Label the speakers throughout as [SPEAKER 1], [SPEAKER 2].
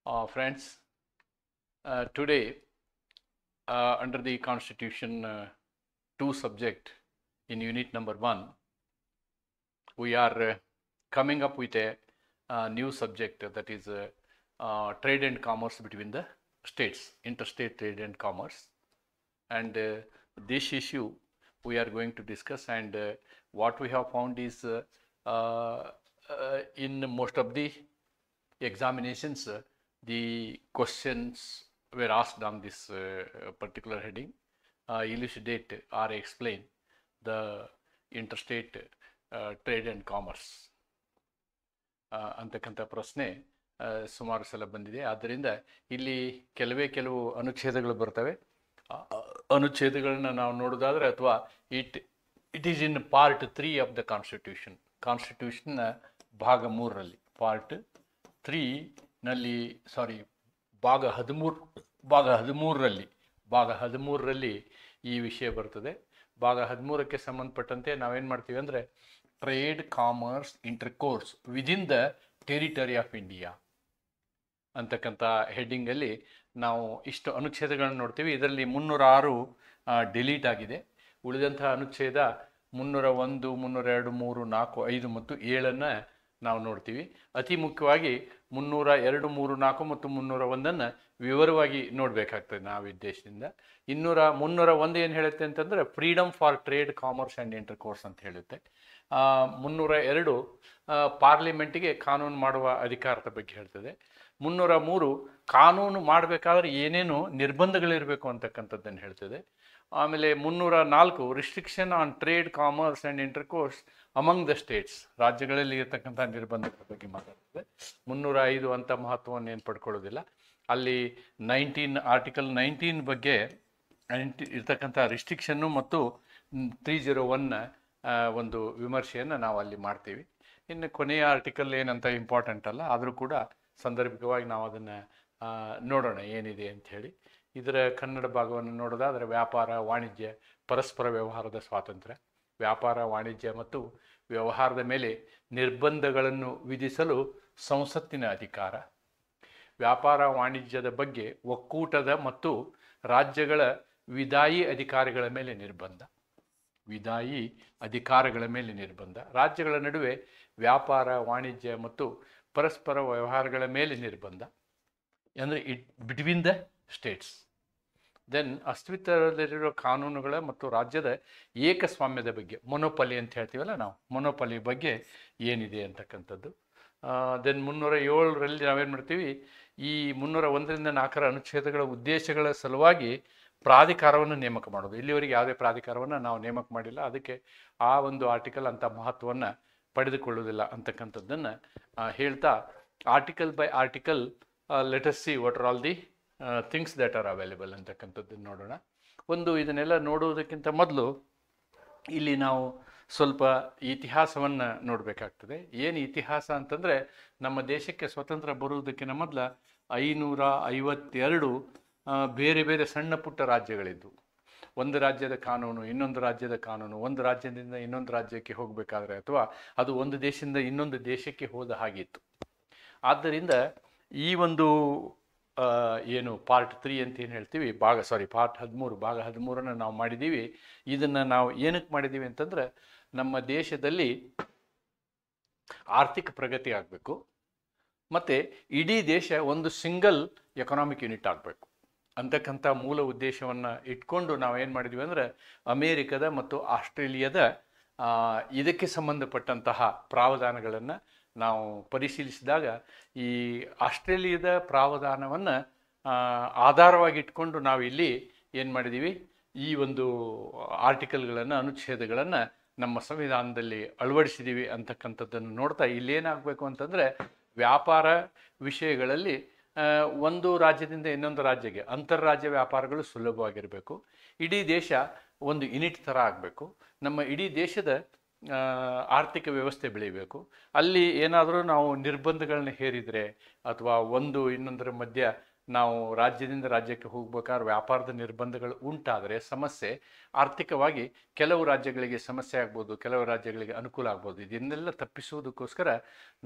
[SPEAKER 1] Friends, today under the Constitution 2 subject in unit number 1, we are coming up with a new subject that is trade and commerce between the states, interstate trade and commerce. And this issue we are going to discuss, and what we have found is in most of the examinations, the questions were asked on this particular heading, elucidate or explain the interstate trade and commerce ಅಂತಕ್ಕಂಥ ಪ್ರಶ್ನೆ ಸುಮಾರು ಸಲ ಬಂದಿದೆ. ಆದ್ದರಿಂದ ಇಲ್ಲಿ ಕೆಲವು ಅನುಚ್ಛೇದಗಳು ಬರ್ತವೆ. ಅನುಚ್ಛೇದಗಳನ್ನ ನಾವು ನೋಡೋದಾದ್ರೆ, ಅಥವಾ it is in part 3 of the constitution ಭಾಗ 3ರಲ್ಲಿ, ಪಾರ್ಟ್ 3 ನಲ್ಲಿ, ಭಾಗ 13ರಲ್ಲಿ ಈ ವಿಷಯ ಬರ್ತದೆ. ಭಾಗ 13ಕ್ಕೆ ಸಂಬಂಧಪಟ್ಟಂತೆ ನಾವೇನು ಮಾಡ್ತೀವಿ ಅಂದರೆ, trade commerce intercourse within the territory of India ಅಂತಕ್ಕಂಥ ಹೆಡ್ಡಿಂಗಲ್ಲಿ ನಾವು ಇಷ್ಟು ಅನುಚ್ಛೇದಗಳನ್ನು ನೋಡ್ತೀವಿ. ಇದರಲ್ಲಿ 306 ಡಿಲೀಟ್ ಆಗಿದೆ. ಉಳಿದಂತಹ ಅನುಚ್ಛೇದ 301, 302, 3, 4, 5 ಮತ್ತು 7 ನಾವು ನೋಡ್ತೀವಿ. ಅತಿ ಮುಖ್ಯವಾಗಿ 302, 3, 4 ಮತ್ತು 301 ವಿವರವಾಗಿ ನೋಡಬೇಕಾಗ್ತದೆ ನಾವು ಉದ್ದೇಶದಿಂದ. 301 ಏನು ಹೇಳುತ್ತೆ ಅಂತಂದರೆ, freedom for trade commerce and intercourse ಅಂತ ಹೇಳುತ್ತೆ. 302 ಪಾರ್ಲಿಮೆಂಟಿಗೆ ಕಾನೂನು ಮಾಡುವ ಅಧಿಕಾರದ ಬಗ್ಗೆ ಹೇಳ್ತದೆ. 303 ಕಾನೂನು ಮಾಡಬೇಕಾದ್ರೆ ಏನೇನು ನಿರ್ಬಂಧಗಳಿರಬೇಕು ಅಂತಕ್ಕಂಥದ್ದನ್ನು ಹೇಳ್ತದೆ. ಆಮೇಲೆ 304 restriction on trade commerce and intercourse among the States, ರಾಜ್ಯಗಳಲ್ಲಿ ಇರತಕ್ಕಂಥ ನಿರ್ಬಂಧಗಳ ಬಗ್ಗೆ ಮಾತಾಡ್ತದೆ. 305 ಅಂತ ಮಹತ್ವವನ್ನು ಏನು ಪಡ್ಕೊಳ್ಳೋದಿಲ್ಲ. ಅಲ್ಲಿ ಆರ್ಟಿಕಲ್ 19 ಬಗ್ಗೆ ಇರ್ತಕ್ಕಂಥ ರಿಸ್ಟ್ರಿಕ್ಷನ್ನು ಮತ್ತು 301 ಒಂದು ವಿಮರ್ಶೆಯನ್ನು ನಾವು ಅಲ್ಲಿ ಮಾಡ್ತೀವಿ. ಇನ್ನು ಕೊನೆಯ ಆರ್ಟಿಕಲ್ ಏನಂತ ಇಂಪಾರ್ಟೆಂಟ್ ಅಲ್ಲ, ಆದರೂ ಕೂಡ ಸಂದರ್ಭಿಕವಾಗಿ ನಾವು ಅದನ್ನು ನೋಡೋಣ ಏನಿದೆ ಅಂಥೇಳಿ. ಇದರ ಕನ್ನಡ ಭಾಗವನ್ನು ನೋಡೋದಾದರೆ, ವ್ಯಾಪಾರ, ವಾಣಿಜ್ಯ, ಪರಸ್ಪರ ವ್ಯವಹಾರದ ಸ್ವಾತಂತ್ರ್ಯ, ವ್ಯಾಪಾರ, ವಾಣಿಜ್ಯ ಮತ್ತು ವ್ಯವಹಾರದ ಮೇಲೆ ನಿರ್ಬಂಧಗಳನ್ನು ವಿಧಿಸಲು ಸಂಸತ್ತಿನ ಅಧಿಕಾರ, ವ್ಯಾಪಾರ ವಾಣಿಜ್ಯದ ಬಗ್ಗೆ ಒಕ್ಕೂಟದ ಮತ್ತು ರಾಜ್ಯಗಳ ವಿಧಾಯಿ ಅಧಿಕಾರಿಗಳ ಮೇಲೆ ನಿರ್ಬಂಧ, ರಾಜ್ಯಗಳ ನಡುವೆ ವ್ಯಾಪಾರ, ವಾಣಿಜ್ಯ ಮತ್ತು ಪರಸ್ಪರ ವ್ಯವಹಾರಗಳ ಮೇಲೆ ನಿರ್ಬಂಧ, ಅಂದರೆ ಬಿಟ್ವೀನ್ ದ ಸ್ಟೇಟ್ಸ್. ದೆನ್ ಅಸ್ತಿತ್ವದಲ್ಲಿರೋ ಕಾನೂನುಗಳ ಮತ್ತು ರಾಜ್ಯದ ಏಕಸ್ವಾಮ್ಯದ ಬಗ್ಗೆ, ಮೊನೊಪಲಿ ಅಂತ ಹೇಳ್ತೀವಲ್ಲ ನಾವು, ಮೊನೊಪಲಿ ಬಗ್ಗೆ ಏನಿದೆ ಅಂತಕ್ಕಂಥದ್ದು. ದೆನ್ 307ರಲ್ಲಿ ನಾವೇನು ಮಾಡ್ತೀವಿ, ಈ 301ರಿಂದ 4 ಅನುಚ್ಛೇದಗಳ ಉದ್ದೇಶಗಳ ಸಲುವಾಗಿ ಪ್ರಾಧಿಕಾರವನ್ನು ನೇಮಕ ಮಾಡೋದು. ಇಲ್ಲಿವರೆಗೆ ಯಾವುದೇ ಪ್ರಾಧಿಕಾರವನ್ನು ನಾವು ನೇಮಕ ಮಾಡಿಲ್ಲ, ಅದಕ್ಕೆ ಆ ಒಂದು ಆರ್ಟಿಕಲ್ ಅಂಥ ಮಹತ್ವವನ್ನು ಪಡೆದುಕೊಳ್ಳುವುದಿಲ್ಲ ಅಂತಕ್ಕಂಥದ್ದನ್ನು ಹೇಳ್ತಾ, article by article let us see what are all the things that are available ಅಂತಕ್ಕಂಥದ್ದನ್ನು ನೋಡೋಣ. ಇದನ್ನೆಲ್ಲ ನೋಡುವುದಕ್ಕಿಂತ ಮೊದಲು ಇಲ್ಲಿ ನಾವು ಸ್ವಲ್ಪ ಇತಿಹಾಸವನ್ನು ನೋಡಬೇಕಾಗ್ತದೆ. ಏನು ಇತಿಹಾಸ ಅಂತಂದರೆ, ನಮ್ಮ ದೇಶಕ್ಕೆ ಸ್ವತಂತ್ರ ಬರುವುದಕ್ಕಿಂತ ಮೊದಲು 552 ಬೇರೆ ಬೇರೆ ಸಣ್ಣ ಪುಟ್ಟ ರಾಜ್ಯಗಳಿದ್ದವು. ಒಂದು ರಾಜ್ಯದ ಕಾನೂನು, ಇನ್ನೊಂದು ರಾಜ್ಯದ ಕಾನೂನು, ಒಂದು ರಾಜ್ಯದಿಂದ ಇನ್ನೊಂದು ರಾಜ್ಯಕ್ಕೆ ಹೋಗಬೇಕಾದ್ರೆ, ಅಥವಾ ಅದು ಒಂದು ದೇಶದಿಂದ ಇನ್ನೊಂದು ದೇಶಕ್ಕೆ ಹೋದ ಹಾಗಿತ್ತು. ಆದ್ದರಿಂದ ಈ ಒಂದು ಏನು ಪಾರ್ಟ್ 3 ಅಂತ ಏನು ಹೇಳ್ತೀವಿ, ಪಾರ್ಟ್ 13, ಭಾಗ 13 ನಾವು ಮಾಡಿದ್ದೀವಿ. ಇದನ್ನು ನಾವು ಏನಕ್ಕೆ ಮಾಡಿದ್ದೀವಿ ಅಂತಂದರೆ, ನಮ್ಮ ದೇಶದಲ್ಲಿ ಆರ್ಥಿಕ ಪ್ರಗತಿ ಆಗಬೇಕು ಮತ್ತು ಇಡೀ ದೇಶ ಒಂದು ಸಿಂಗಲ್ ಎಕನಾಮಿಕ್ ಯೂನಿಟ್ ಆಗಬೇಕು ಅಂತಕ್ಕಂಥ ಮೂಲ ಉದ್ದೇಶವನ್ನು ಇಟ್ಕೊಂಡು ನಾವು ಏನು ಮಾಡಿದ್ವಿ ಅಂದರೆ, ಅಮೇರಿಕದ ಮತ್ತು ಆಸ್ಟ್ರೇಲಿಯಾದ ಇದಕ್ಕೆ ಸಂಬಂಧಪಟ್ಟಂತಹ ಪ್ರಾವಧಾನಗಳನ್ನು ನಾವು ಪರಿಶೀಲಿಸಿದಾಗ, ಈ ಆಸ್ಟ್ರೇಲಿಯಾದ ಪ್ರಾವಧಾನವನ್ನು ಆಧಾರವಾಗಿಟ್ಕೊಂಡು ನಾವು ಇಲ್ಲಿ ಏನು ಮಾಡಿದ್ದೀವಿ, ಈ ಒಂದು ಆರ್ಟಿಕಲ್ಗಳನ್ನು, ಅನುಚ್ಛೇದಗಳನ್ನು ನಮ್ಮ ಸಂವಿಧಾನದಲ್ಲಿ ಅಳವಡಿಸಿದ್ದೀವಿ ಅಂತಕ್ಕಂಥದ್ದನ್ನು ನೋಡ್ತಾ, ಇಲ್ಲೇನಾಗಬೇಕು ಅಂತಂದರೆ, ವ್ಯಾಪಾರ ವಿಷಯಗಳಲ್ಲಿ ಒಂದು ರಾಜ್ಯದಿಂದ ಇನ್ನೊಂದು ರಾಜ್ಯಕ್ಕೆ ಅಂತಾರಾಜ್ಯ ವ್ಯಾಪಾರಗಳು ಸುಲಭವಾಗಿರಬೇಕು. ಇಡೀ ದೇಶ ಒಂದು ಯೂನಿಟ್ ಥರ ಆಗಬೇಕು. ನಮ್ಮ ಇಡೀ ದೇಶದ ಆರ್ಥಿಕ ವ್ಯವಸ್ಥೆ ಬೆಳೀಬೇಕು. ಅಲ್ಲಿ ಏನಾದರೂ ನಾವು ನಿರ್ಬಂಧಗಳನ್ನ ಹೇರಿದರೆ, ಅಥವಾ ಒಂದು ಇನ್ನೊಂದರ ಮಧ್ಯ ನಾವು ರಾಜ್ಯದಿಂದ ರಾಜ್ಯಕ್ಕೆ ಹೋಗ್ಬೇಕಾದ್ರೆ ವ್ಯಾಪಾರದ ನಿರ್ಬಂಧಗಳು ಉಂಟಾದರೆ ಸಮಸ್ಯೆ, ಆರ್ಥಿಕವಾಗಿ ಕೆಲವು ರಾಜ್ಯಗಳಿಗೆ ಸಮಸ್ಯೆ ಆಗ್ಬೋದು, ಕೆಲವು ರಾಜ್ಯಗಳಿಗೆ ಅನುಕೂಲ ಆಗ್ಬೋದು. ಇದನ್ನೆಲ್ಲ ತಪ್ಪಿಸುವುದಕ್ಕೋಸ್ಕರ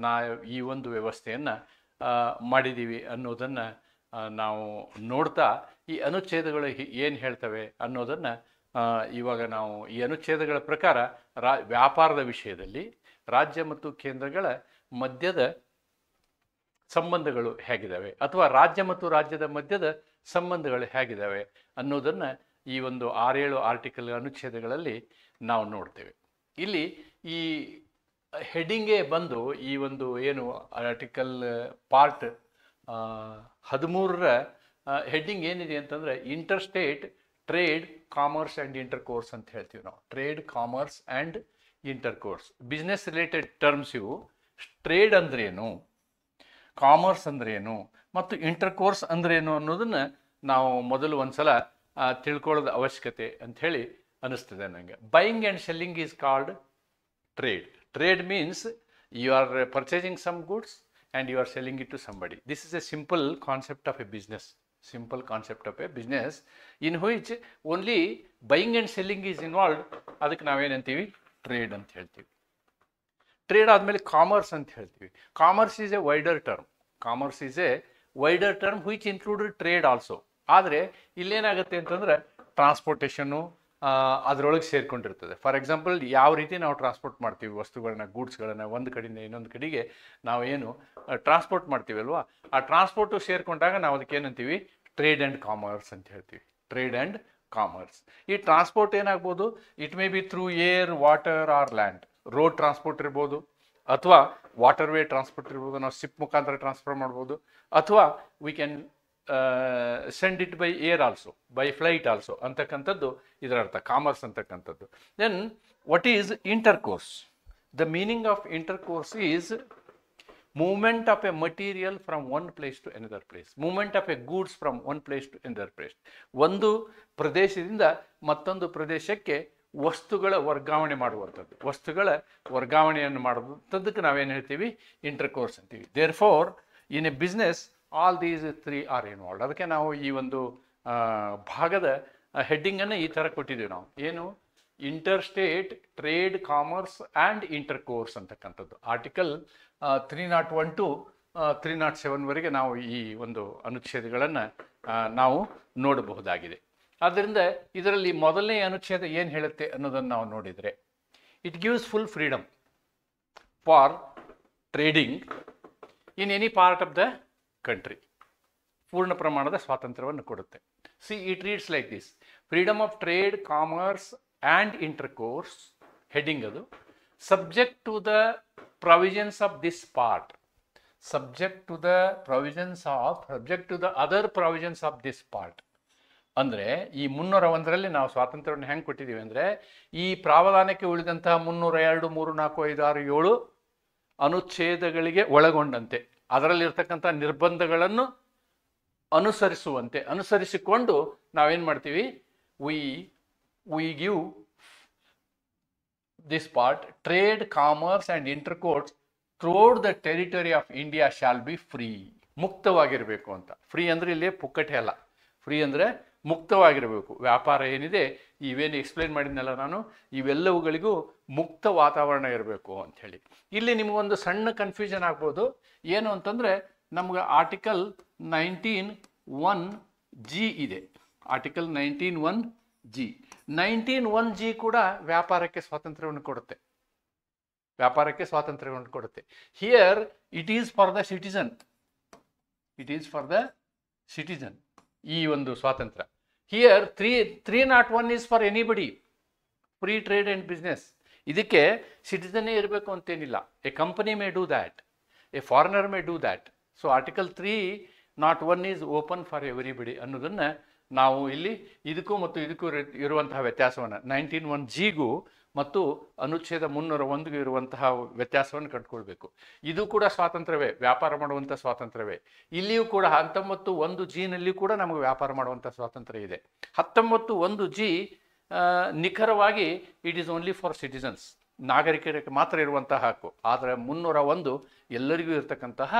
[SPEAKER 1] ಈ ಒಂದು ವ್ಯವಸ್ಥೆಯನ್ನು ಮಾಡಿದ್ದೀವಿ ಅನ್ನೋದನ್ನು ನಾವು ನೋಡ್ತಾ ಈ ಅನುಚ್ಛೇದಗಳು ಏನು ಹೇಳ್ತವೆ ಅನ್ನೋದನ್ನು ಇವಾಗ ನಾವು ಈ ಅನುಚ್ಛೇದಗಳ ಪ್ರಕಾರ ವ್ಯಾಪಾರದ ವಿಷಯದಲ್ಲಿ ರಾಜ್ಯ ಮತ್ತು ಕೇಂದ್ರಗಳ ಮಧ್ಯದ ಸಂಬಂಧಗಳು ಹೇಗಿದ್ದಾವೆ ಅಥವಾ ರಾಜ್ಯ ಮತ್ತು ರಾಜ್ಯದ ಮಧ್ಯದ ಸಂಬಂಧಗಳು ಹೇಗಿದ್ದಾವೆ ಅನ್ನೋದನ್ನು ಈ ಒಂದು 6-7 ಆರ್ಟಿಕಲ್ ಅನುಚ್ಛೇದಗಳಲ್ಲಿ ನಾವು ನೋಡ್ತೇವೆ. ಇಲ್ಲಿ ಈ ಹೆಡ್ಡಿಂಗೇ ಬಂದು ಈ ಒಂದು ಏನು ಆರ್ಟಿಕಲ್ ಪಾರ್ಟ್ 13ರ ಹೆಡ್ಡಿಂಗ್ ಏನಿದೆ ಅಂತಂದರೆ interstate trade commerce and intercourse ಅಂತ ಹೇಳ್ತೀವಿ ನಾವು. Trade commerce and intercourse business related terms ಇವು. ಟ್ರೇಡ್ ಅಂದ್ರೇನು, ಕಾಮರ್ಸ್ ಅಂದ್ರೇನು ಮತ್ತು ಇಂಟರ್ಕೋರ್ಸ್ ಅಂದ್ರೇನು ಅನ್ನೋದನ್ನು ನಾವು ಮೊದಲು ಒಂದ್ಸಲ ತಿಳ್ಕೊಳ್ಳೋದು ಅವಶ್ಯಕತೆ ಅಂಥೇಳಿ ಅನ್ನಿಸ್ತದೆ ನನಗೆ. Buying and selling is called trade. Trade means you are purchasing some goods and you are selling it to somebody. This is a simple concept of a business. Simple concept of a business in which only buying and selling is involved. ಅದಕ್ಕೆ ನಾವೇನಂತೀವಿ trade ಅಂತ ಹೇಳ್ತೀವಿ. Trade ಆದಮೇಲೆ commerce ಅಂತ ಹೇಳ್ತೀವಿ. Commerce is A wider term. Commerce is A wider term which included trade also. ಆದರೆ ಇಲ್ಲೇನಾಗುತ್ತೆ ಅಂತಂದರೆ ಟ್ರಾನ್ಸ್ಪೋರ್ಟೇಷನ್ನು ಅದರೊಳಗೆ ಸೇರ್ಕೊಂಡಿರ್ತದೆ. For example ಯಾವ ರೀತಿ ನಾವು ಟ್ರಾನ್ಸ್ಪೋರ್ಟ್ ಮಾಡ್ತೀವಿ ವಸ್ತುಗಳನ್ನ, ಗೂಡ್ಸ್ಗಳನ್ನು ಒಂದು ಕಡೆಯಿಂದ ಇನ್ನೊಂದು ಕಡೆಗೆ ನಾವೇನು ಟ್ರಾನ್ಸ್ಪೋರ್ಟ್ ಮಾಡ್ತೀವಿ ಅಲ್ವಾ, ಆ ಟ್ರಾನ್ಸ್ಪೋರ್ಟು ಸೇರ್ಕೊಂಡಾಗ ನಾವು ಅದಕ್ಕೆ ಏನಂತೀವಿ ಟ್ರೇಡ್ ಆ್ಯಂಡ್ ಕಾಮರ್ಸ್ ಅಂತ ಹೇಳ್ತೀವಿ. Trade and commerce. ಈ ಟ್ರಾನ್ಸ್ಪೋರ್ಟ್ ಏನಾಗ್ಬೋದು, it may be through air, water or land. Road transport ಇರ್ಬೋದು ಅಥವಾ ವಾಟರ್ ವೇ ಟ್ರಾನ್ಸ್ಪೋರ್ಟ್ ಇರ್ಬೋದು, ನಾವು ಶಿಪ್ ಮುಖಾಂತರ ಟ್ರಾನ್ಸ್ಫರ್ ಮಾಡ್ಬೋದು, ಅಥವಾ we can send it by air also, by flight also ಅಂತಕ್ಕಂಥದ್ದು ಇದರ ಅರ್ಥ ಕಾಮರ್ಸ್ ಅಂತಕ್ಕಂಥದ್ದು. Then what is intercourse? The meaning of intercourse is movement of a material from one place to another place. Movement of a goods from one place to another place. ಒಂದು ಪ್ರದೇಶದಿಂದ ಮತ್ತೊಂದು ಪ್ರದೇಶಕ್ಕೆ ವಸ್ತುಗಳ ವರ್ಗಾವಣೆ ಮಾಡುವಂಥದ್ದು, ವಸ್ತುಗಳ ವರ್ಗಾವಣೆಯನ್ನು ಮಾಡುವಂಥದ್ದಕ್ಕೆ ನಾವೇನು ಹೇಳ್ತೀವಿ ಇಂಟರ್ಕೋರ್ಸ್ ಅಂತೀವಿ. Therefore in a business all these 3 are involved. ಅದಕ್ಕೆ ನಾವು ಈ ಒಂದು ಭಾಗದ ಹೆಡ್ಡಿಂಗನ್ನು ಈ ಥರ ಕೊಟ್ಟಿದ್ದೀವಿ ನಾವು. ಏನು? Interstate trade commerce and intercourse ಅಂತಕ್ಕಂಥದ್ದು. ಆರ್ಟಿಕಲ್ 301 to 307ವರೆಗೆ ನಾವು ಈ ಒಂದು ಅನುಚ್ಛೇದಗಳನ್ನು ನಾವು ನೋಡಬಹುದಾಗಿದೆ. ಆದ್ದರಿಂದ ಇದರಲ್ಲಿ ಮೊದಲನೇ ಅನುಚ್ಛೇದ ಏನು ಹೇಳುತ್ತೆ ಅನ್ನೋದನ್ನು ನಾವು ನೋಡಿದರೆ, it gives full freedom for trading in any part of the country. ಪೂರ್ಣ ಪ್ರಮಾಣದ ಸ್ವಾತಂತ್ರ್ಯವನ್ನು ಕೊಡುತ್ತೆ. See it reads like this: freedom of trade, commerce and intercourse, heading ಅದು, subject to the provisions of this part, subject to the other provisions of this part. ಅಂದರೆ ಈ 301ರಲ್ಲಿ ನಾವು ಸ್ವಾತಂತ್ರ್ಯವನ್ನು ಹೆಂಗೆ ಕೊಟ್ಟಿದ್ದೀವಿ ಅಂದರೆ, ಈ ಪ್ರಾವಧಾನಕ್ಕೆ ಉಳಿದಂತಹ 302, 3, 4, 5, 6, 7 ಅನುಚ್ಛೇದಗಳಿಗೆ ಒಳಗೊಂಡಂತೆ ಅದರಲ್ಲಿರ್ತಕ್ಕಂಥ ನಿರ್ಬಂಧಗಳನ್ನು ಅನುಸರಿಸಿಕೊಂಡು ನಾವೇನು ಮಾಡ್ತೀವಿ, we give this part trade, commerce and intercourse throughout the territory of India shall be free. ಮುಕ್ತವಾಗಿರಬೇಕು ಅಂತ. ಫ್ರೀ ಅಂದರೆ ಇಲ್ಲಿ ಪುಕ್ಕಟೆ ಅಲ್ಲ, ಫ್ರೀ ಅಂದರೆ ಮುಕ್ತವಾಗಿರಬೇಕು. ವ್ಯಾಪಾರ ಏನಿದೆ, ಇವೇನು ಎಕ್ಸ್ಪ್ಲೈನ್ ಮಾಡಿದ್ನಲ್ಲ ನಾನು, ಇವೆಲ್ಲವುಗಳಿಗೂ ಮುಕ್ತ ವಾತಾವರಣ ಇರಬೇಕು ಅಂಥೇಳಿ. ಇಲ್ಲಿ ನಿಮಗೊಂದು ಸಣ್ಣ ಕನ್ಫ್ಯೂಷನ್ ಆಗ್ಬೋದು. ಏನು ಅಂತಂದರೆ, ನಮ್ಗೆ ಆರ್ಟಿಕಲ್ 19(1)G ಇದೆ. ಆರ್ಟಿಕಲ್ 19(1)G 19(1)G ಕೂಡ ವ್ಯಾಪಾರಕ್ಕೆ ಸ್ವಾತಂತ್ರ್ಯವನ್ನು ಕೊಡುತ್ತೆ. ವ್ಯಾಪಾರಕ್ಕೆ ಸ್ವಾತಂತ್ರ್ಯವನ್ನು ಕೊಡುತ್ತೆ. Here it is for the citizen. It is for the citizen, ಈ ಒಂದು ಸ್ವಾತಂತ್ರ್ಯ. Here 301 is for anybody, free trade and business. ಇದಕ್ಕೆ ಸಿಟಿಸನ್ನೇ ಇರಬೇಕು ಅಂತೇನಿಲ್ಲ. A company may do that, A foreigner may do that. So article 301 is open for everybody ಅನ್ನೋದನ್ನು ನಾವು ಇಲ್ಲಿ ಇದಕ್ಕೂ ಮತ್ತು ಇದಕ್ಕೂ ಇರುವಂತಹ ವ್ಯತ್ಯಾಸವನ್ನು, 19(1)Gಗೂ ಮತ್ತು ಅನುಚ್ಛೇದ 301ಗೂ ಇರುವಂತಹ ವ್ಯತ್ಯಾಸವನ್ನು ಕಂಡುಕೊಳ್ಬೇಕು. ಇದು ಕೂಡ ಸ್ವಾತಂತ್ರ್ಯವೇ, ವ್ಯಾಪಾರ ಮಾಡುವಂಥ ಸ್ವಾತಂತ್ರ್ಯವೇ. ಇಲ್ಲಿಯೂ ಕೂಡ 19(1)Gನಲ್ಲಿಯೂ ಕೂಡ ನಮಗೆ ವ್ಯಾಪಾರ ಮಾಡುವಂಥ ಸ್ವಾತಂತ್ರ್ಯ ಇದೆ. 19(1)G ನಿಖರವಾಗಿ it is only for citizens, ನಾಗರಿಕರಿಗೆ ಮಾತ್ರ ಇರುವಂತಹ ಹಕ್ಕು. ಆದರೆ 301 ಎಲ್ಲರಿಗೂ ಇರತಕ್ಕಂತಹ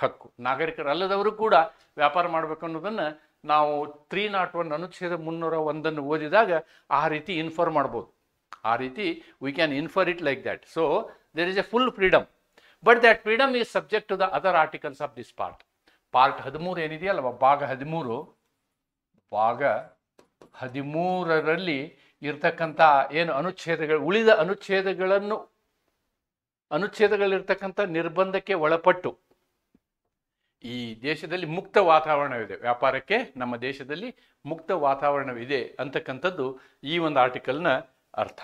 [SPEAKER 1] ಹಕ್ಕು. ನಾಗರಿಕರಲ್ಲದವರು ಕೂಡ ವ್ಯಾಪಾರ ಮಾಡಬೇಕು ಅನ್ನೋದನ್ನು ನಾವು 301 ಅನುಚ್ಛೇದ 301 ಓದಿದಾಗ ಆ ರೀತಿ ಇನ್ಫರ್ ಮಾಡ್ಬೋದು. ಆ ರೀತಿ we can infer it like that. So there is a full freedom but that freedom is subject to the other articles of this part. Part 13 ಏನಿದೆಯಲ್ವ, ಭಾಗ 13ರಲ್ಲಿ ಇರ್ತಕ್ಕಂಥ ಏನು ಅನುಚ್ಛೇದಗಳು, ಉಳಿದ ಅನುಚ್ಛೇದಗಳಿರ್ತಕ್ಕಂಥ ನಿರ್ಬಂಧಕ್ಕೆ ಒಳಪಟ್ಟು ಈ ದೇಶದಲ್ಲಿ ಮುಕ್ತ ವಾತಾವರಣವಿದೆ, ವ್ಯಾಪಾರಕ್ಕೆ ನಮ್ಮ ದೇಶದಲ್ಲಿ ಮುಕ್ತ ವಾತಾವರಣವಿದೆ ಅಂತಕ್ಕಂಥದ್ದು ಈ ಒಂದು ಆರ್ಟಿಕಲ್ನ ಅರ್ಥ.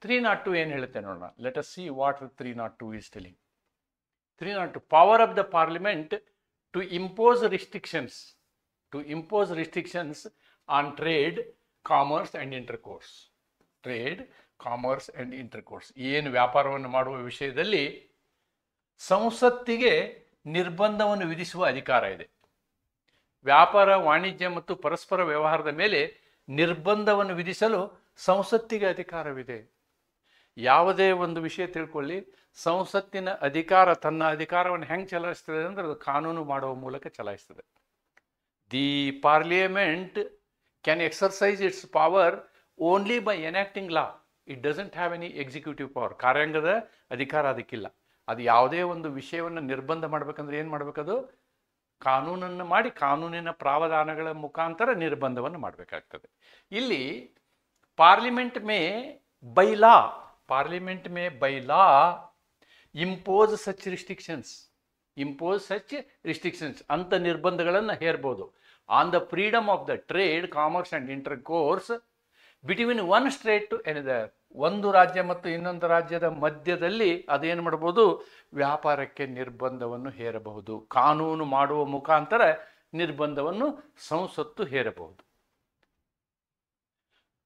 [SPEAKER 1] 302 ಏನು ಹೇಳುತ್ತೆ ನೋಡೋಣ. Let us see what 302 is telling. 302 power of the parliament to impose restrictions on trade, commerce and intercourse. Trade, commerce and intercourse, ಏನು ವ್ಯಾಪಾರವನ್ನು ಮಾಡುವ ವಿಷಯದಲ್ಲಿ ಸಂಸತ್ತಿಗೆ ನಿರ್ಬಂಧವನ್ನು ವಿಧಿಸುವ ಅಧಿಕಾರ ಇದೆ. ವ್ಯಾಪಾರ, ವಾಣಿಜ್ಯ ಮತ್ತು ಪರಸ್ಪರ ವ್ಯವಹಾರದ ಮೇಲೆ ನಿರ್ಬಂಧವನ್ನು ವಿಧಿಸಲು ಸಂಸತ್ತಿಗೆ ಅಧಿಕಾರವಿದೆ. ಯಾವುದೇ ಒಂದು ವಿಷಯ ತಿಳ್ಕೊಳ್ಳಿ, ಸಂಸತ್ತಿನ ಅಧಿಕಾರ ತನ್ನ ಅಧಿಕಾರವನ್ನು ಹೆಂಗೆ ಚಲಾಯಿಸ್ತದೆ ಅಂದರೆ ಅದು ಕಾನೂನು ಮಾಡುವ ಮೂಲಕ ಚಲಾಯಿಸ್ತದೆ. The parliament can exercise its power only by enacting law. It doesn't have any executive power. ಕಾರ್ಯಾಂಗದ ಅಧಿಕಾರ ಅದಕ್ಕಿಲ್ಲ. ಅದು ಯಾವುದೇ ಒಂದು ವಿಷಯವನ್ನು ನಿರ್ಬಂಧ ಮಾಡಬೇಕಂದ್ರೆ ಏನು ಮಾಡಬೇಕದು? ಕಾನೂನನ್ನು ಮಾಡಿ, ಕಾನೂನಿನ ಪ್ರಾವಧಾನಗಳ ಮುಖಾಂತರ ನಿರ್ಬಂಧವನ್ನು ಮಾಡಬೇಕಾಗ್ತದೆ. ಇಲ್ಲಿ parliament may by law impose such restrictions ಅಂತ ನಿರ್ಬಂಧಗಳನ್ನು ಹೇರ್ಬೋದು on the freedom of the trade, commerce and intercourse between one state to another. ಒಂದು ರಾಜ್ಯ ಮತ್ತು ಇನ್ನೊಂದು ರಾಜ್ಯದ ಮಧ್ಯದಲ್ಲಿ ಅದೇನು ಮಾಡ್ಬೋದು? ವ್ಯಾಪಾರಕ್ಕೆ ನಿರ್ಬಂಧವನ್ನು ಹೇರಬಹುದು. ಕಾನೂನು ಮಾಡುವ ಮುಖಾಂತರ ನಿರ್ಬಂಧವನ್ನು ಸಂಸತ್ತು ಹೇರಬಹುದು.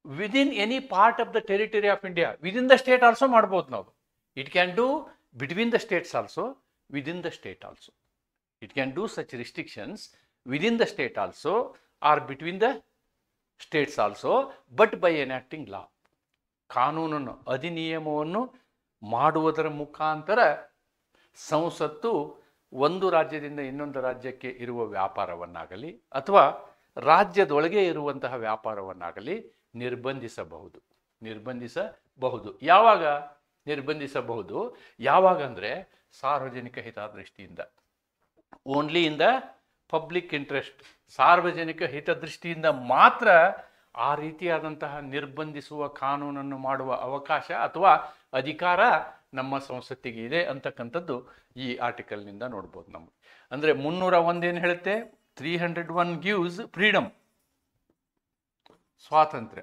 [SPEAKER 1] Within any part of the territory of India, within the state also ಮಾಡ್ಬೋದು ನಾವು. It can do between the states also, within the state also. It can do such restrictions within the state also or between the states also, but by enacting law. ಕಾನೂನನ್ನು, ಅಧಿನಿಯಮವನ್ನು ಮಾಡುವುದರ ಮುಖಾಂತರ ಸಂಸತ್ತು ಒಂದು ರಾಜ್ಯದಿಂದ ಇನ್ನೊಂದು ರಾಜ್ಯಕ್ಕೆ ಇರುವ ವ್ಯಾಪಾರವನ್ನಾಗಲಿ ಅಥವಾ ರಾಜ್ಯದೊಳಗೆ ಇರುವಂತಹ ವ್ಯಾಪಾರವನ್ನಾಗಲಿ ನಿರ್ಬಂಧಿಸಬಹುದು. ಯಾವಾಗ ನಿರ್ಬಂಧಿಸಬಹುದು? ಯಾವಾಗ ಅಂದರೆ ಸಾರ್ವಜನಿಕ ಹಿತದೃಷ್ಟಿಯಿಂದ. Only in the public interest. ಸಾರ್ವಜನಿಕ ಹಿತದೃಷ್ಟಿಯಿಂದ ಮಾತ್ರ ಆ ರೀತಿಯಾದಂತಹ ನಿರ್ಬಂಧಿಸುವ ಕಾನೂನನ್ನು ಮಾಡುವ ಅವಕಾಶ ಅಥವಾ ಅಧಿಕಾರ ನಮ್ಮ ಸಂಸತ್ತಿಗೆ ಇದೆ ಅಂತಕ್ಕಂಥದ್ದು ಈ ಆರ್ಟಿಕಲ್ನಿಂದ ನೋಡ್ಬೋದು ನಮಗೆ. ಅಂದರೆ 301 ಏನು ಹೇಳುತ್ತೆ? 301 ಗಿವ್ಸ್ ಫ್ರೀಡಮ್, ಸ್ವಾತಂತ್ರ್ಯ.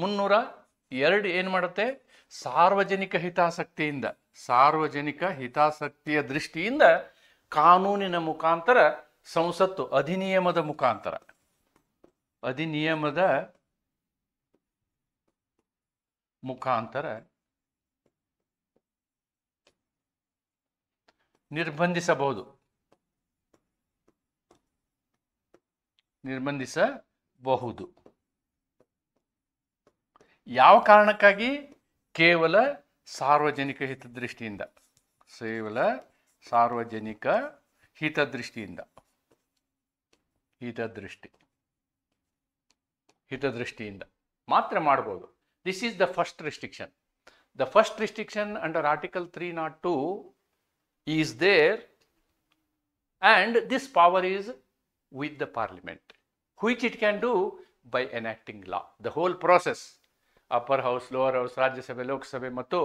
[SPEAKER 1] 302 ಏನು ಮಾಡುತ್ತೆ? ಸಾರ್ವಜನಿಕ ಹಿತಾಸಕ್ತಿಯ ದೃಷ್ಟಿಯಿಂದ ಕಾನೂನಿನ ಮುಖಾಂತರ ಸಂಸತ್ತು ಅಧಿನಿಯಮದ ಮುಖಾಂತರ ನಿರ್ಬಂಧಿಸಬಹುದು. ಯಾವ ಕಾರಣಕ್ಕಾಗಿ? ಕೇವಲ ಸಾರ್ವಜನಿಕ ಹಿತದೃಷ್ಟಿಯಿಂದ. ಹಿತದೃಷ್ಟಿಯಿಂದ ಮಾತ್ರ ಮಾಡಬಹುದು. This is the first restriction. The first restriction under article 302 is there and this power is with the parliament, which it can do by enacting law. The whole process, upper house, lower house, ರಾಜ್ಯಸಭೆ, ಲೋಕಸಭೆ ಮತ್ತು